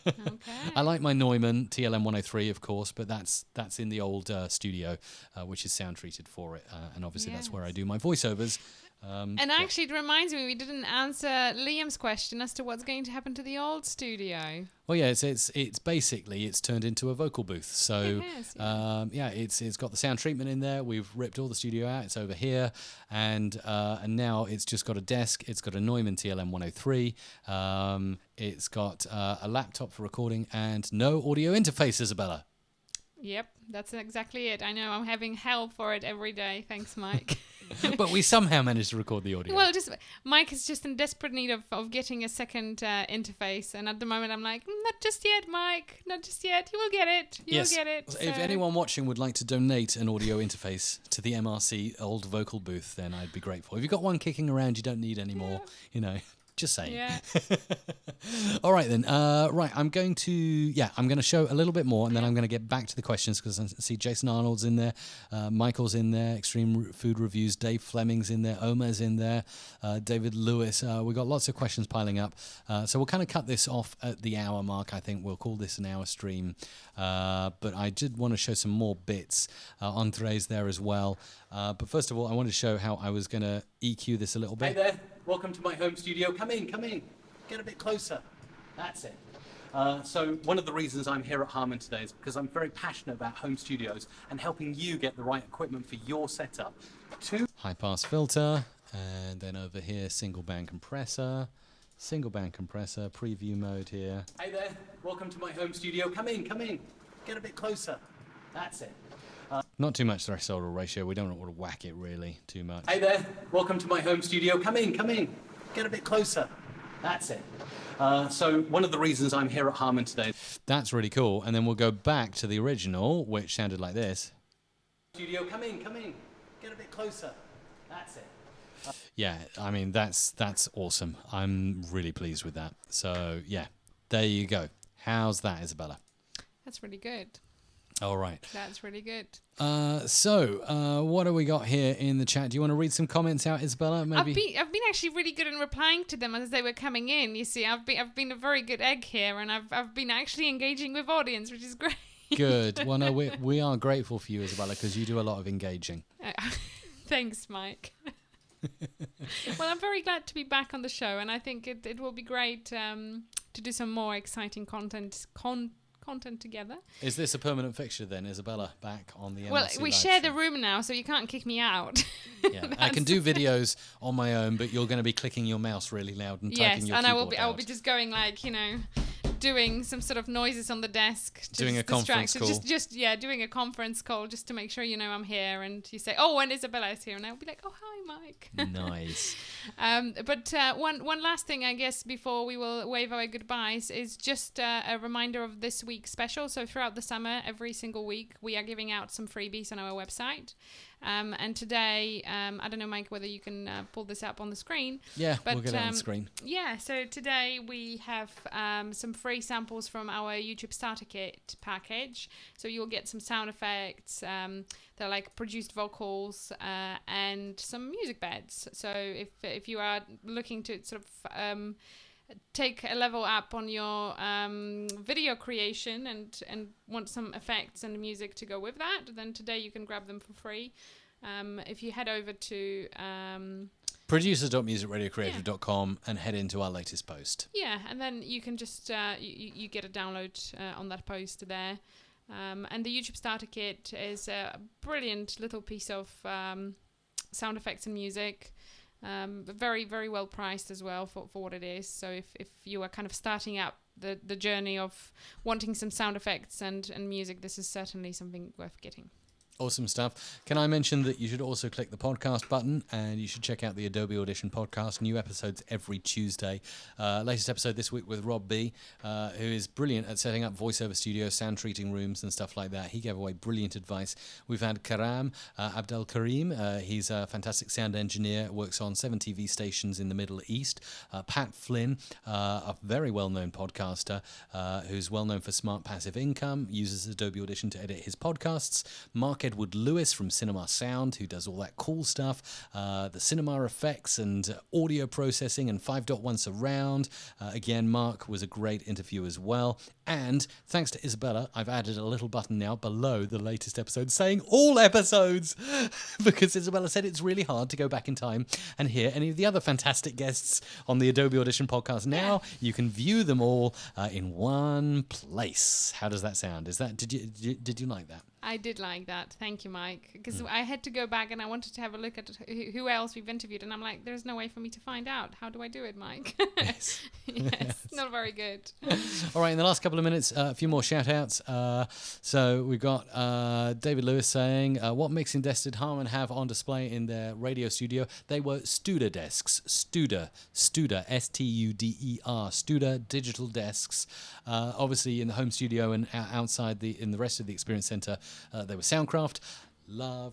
Okay. I like my Neumann TLM 103, of course, but that's in the old studio, which is sound treated for it. And obviously that's where I do my voiceovers. And actually, it reminds me, we didn't answer Liam's question as to what's going to happen to the old studio. Well, yeah, it's basically it's turned into a vocal booth. So It has, it's got the sound treatment in there. We've ripped all the studio out. It's over here, and now it's just got a desk. It's got a Neumann TLM 103. It's got a laptop for recording and no audio interface, Isabella. Yep, that's exactly it. I know, I'm having hell for it every day. Thanks, Mike. But we somehow managed to record the audio. Well, Mike is just in desperate need of getting a second interface, and at the moment I'm like, not just yet, Mike, not just yet. You will get it. You will get it. If So- anyone watching would like to donate an audio interface to the MRC old vocal booth, then I'd be grateful. If you've got one kicking around you don't need any more, Just saying. Yeah. All right then. Right, I'm going to show a little bit more, and then I'm going to get back to the questions because I see Jason Arnold's in there, Michael's in there, Extreme Food Reviews, Dave Fleming's in there, Omer's in there, David Lewis. We've got lots of questions piling up, so we'll kind of cut this off at the hour mark. I think we'll call this an hour stream, but I did want to show some more bits. Andre's there as well, but first of all, I wanted to show how I was going to EQ this a little bit. Hey there, welcome to my home studio. Come in, get a bit closer. That's it. So one of the reasons I'm here at Harman today is because I'm very passionate about home studios and helping you get the right equipment for your setup. High pass filter, and then over here, single band compressor, preview mode here. Hey there, welcome to my home studio. Come in, get a bit closer. That's it. Not too much threshold or ratio. We don't want to whack it really too much. Hey there, welcome to my home studio. Come in, get a bit closer. That's it. So one of the reasons I'm here at Harman today. That's really cool. And then we'll go back to the original, which sounded like this. Studio, come in, get a bit closer. That's it. Yeah, I mean, that's awesome. I'm really pleased with that. So yeah, there you go. How's that, Isabella? That's really good. All right. That's really good. So what do we got here in the chat? Do you want to read some comments out, Isabella? Maybe. I've been actually really good in replying to them as they were coming in. You see, I've been a very good egg here, and I've been actually engaging with audience, which is great. Good. Well, no, we are grateful for you, Isabella, because you do a lot of engaging. Thanks, Mike. Well, I'm very glad to be back on the show, and I think it will be great to do some more exciting content together. Is this a permanent fixture then, Isabella, back on the MRC Well, we live share stream? the room now, so you can't kick me out. Yeah, I can do videos on my own, but you're going to be clicking your mouse really loud and typing your and keyboard I will be just going doing some sort of noises on the desk, doing a conference call. Just doing a conference call just to make sure I'm here, and you say, oh, and Isabella's here, and I'll be like, oh, hi, Mike. Nice. But one last thing, I guess, before we will wave our goodbyes, is just a reminder of this week's special. So throughout the summer, every single week, we are giving out some freebies on our website. And today, I don't know, Mike, whether you can pull this up on the screen. Yeah, but, we'll get it on the screen. Yeah, so today we have some free samples from our YouTube Starter Kit package. So you'll get some sound effects, they're like produced vocals, and some music beds. So if you are looking to sort of take a level up on your video creation and want some effects and music to go with that, then today you can grab them for free. If you head over to producers.musicradiocreative.com and head into our latest post. Yeah, and then you can just you get a download on that post there. And the YouTube Starter Kit is a brilliant little piece of sound effects and music. Very, very well priced as well for what it is. So if you are kind of starting up the journey of wanting some sound effects and music, this is certainly something worth getting. Awesome stuff. Can I mention that you should also click the podcast button and you should check out the Adobe Audition podcast. New episodes every Tuesday. Latest episode this week with Rob B, who is brilliant at setting up voiceover studios, sound treating rooms and stuff like that. He gave away brilliant advice. We've had Karam Abdel Karim. He's a fantastic sound engineer, works on 7 TV stations in the Middle East. Pat Flynn, a very well-known podcaster who's well-known for smart passive income, uses Adobe Audition to edit his podcasts. Mark Edward Lewis from Cinema Sound, who does all that cool stuff, the cinema effects and audio processing and 5.1 surround. Again, Mark was a great interview as well. And thanks to Isabella, I've added a little button now below the latest episode saying all episodes, because Isabella said it's really hard to go back in time and hear any of the other fantastic guests on the Adobe Audition podcast. Now you can view them all in one place. How does that sound? Did you like that? I did like that. Thank you, Mike. Because I had to go back and I wanted to have a look at who else we've interviewed. And I'm like, there's no way for me to find out. How do I do it, Mike? Yes. Yes, not very good. All right, in the last couple of minutes, a few more shout-outs. So we've got David Lewis saying, what mixing desks did Harman have on display in their radio studio? They were Studer desks. Studer, S-T-U-D-E-R, Studer digital desks. Obviously, in the home studio and outside in the rest of the Experience Center, they were Soundcraft.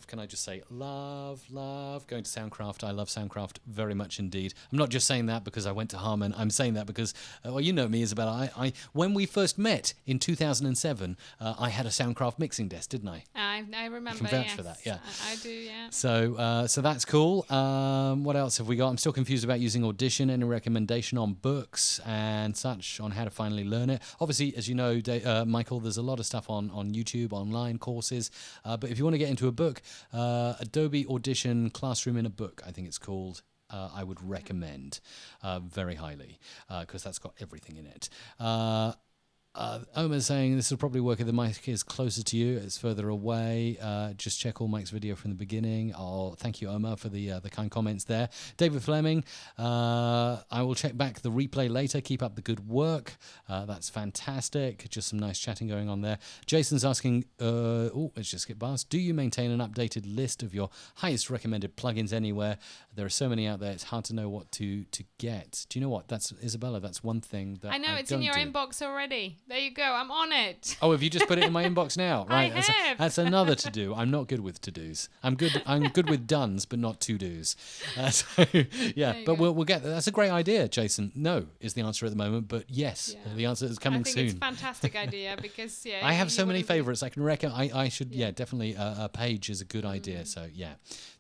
can I just say, love going to Soundcraft. I love Soundcraft very much indeed. I'm not just saying that because I went to Harman. I'm saying that because, well, you know me, Isabella. I when we first met in 2007, I had a Soundcraft mixing desk, didn't I? I remember. You can vouch for that, yeah. I do, yeah. So that's cool. What else have we got? I'm still confused about using Audition. Any recommendation on books and such on how to finally learn it? Obviously, as you know, Michael, there's a lot of stuff on YouTube, online courses. But if you want to get into a book, Adobe Audition Classroom in a Book, I think it's called. I would recommend very highly because that's got everything in it. Omar's saying this will probably work if the mic is closer to you. It's further away. Just check all Mike's video from the beginning. Oh, thank you, Omar, for the kind comments there. David Fleming, I will check back the replay later. Keep up the good work. That's fantastic. Just some nice chatting going on there. Jason's asking, let's just get past. Do you maintain an updated list of your highest recommended plugins anywhere? There are so many out there. It's hard to know what to get. Do you know what? That's Isabella. That's one thing that I know it's in your inbox already. There you go. I'm on it. Oh, have you just put it in my inbox now? Right. I have. That's another to do. I'm not good with to dos. I'm good with dones, but not to dos. So yeah, but we'll get there. That's a great idea, Jason. No is the answer at the moment, but yes, the answer is coming soon. I think it's a fantastic idea because I have so many favorites. I can reckon. I should definitely a page is a good idea. So yeah.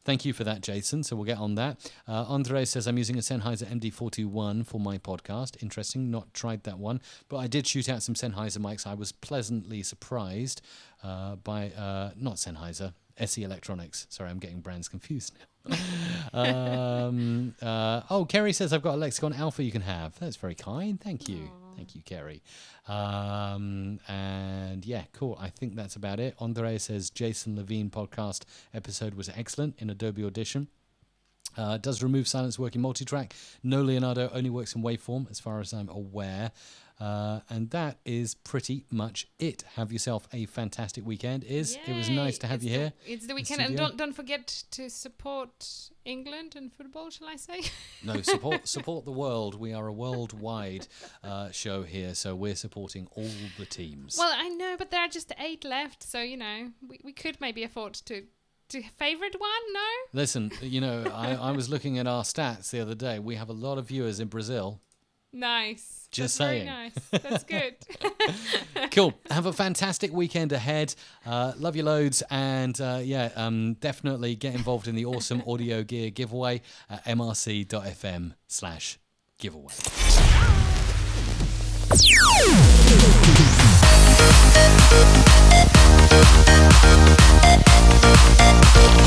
Thank you for that, Jason. So we'll get on that. Andre says, I'm using a Sennheiser MD421 for my podcast. Interesting. Not tried that one. But I did shoot out some Sennheiser mics. I was pleasantly surprised by, not Sennheiser, SE Electronics. Sorry, I'm getting brands confused now. Kerry says, I've got a Lexicon Alpha you can have. That's very kind. Thank you. Aww. Thank you, Kerry. And yeah, cool. I think that's about it. Andre says Jason Levine podcast episode was excellent in Adobe Audition. Does remove silence work in multitrack? No, Leonardo, only works in waveform as far as I'm aware. And that is pretty much it. Have yourself a fantastic weekend. It was nice to have you here. It's the weekend, and don't forget to support England and football. Shall I say? No, support the world. We are a worldwide show here, so we're supporting all the teams. Well, I know, but there are just 8 left, so we could maybe afford to favorite one. No. Listen, I was looking at our stats the other day. We have a lot of viewers in Brazil. Nice. Just That's saying. Very nice. That's good. Cool. Have a fantastic weekend ahead. Love you loads. And definitely get involved in the awesome audio gear giveaway at mrc.fm/giveaway.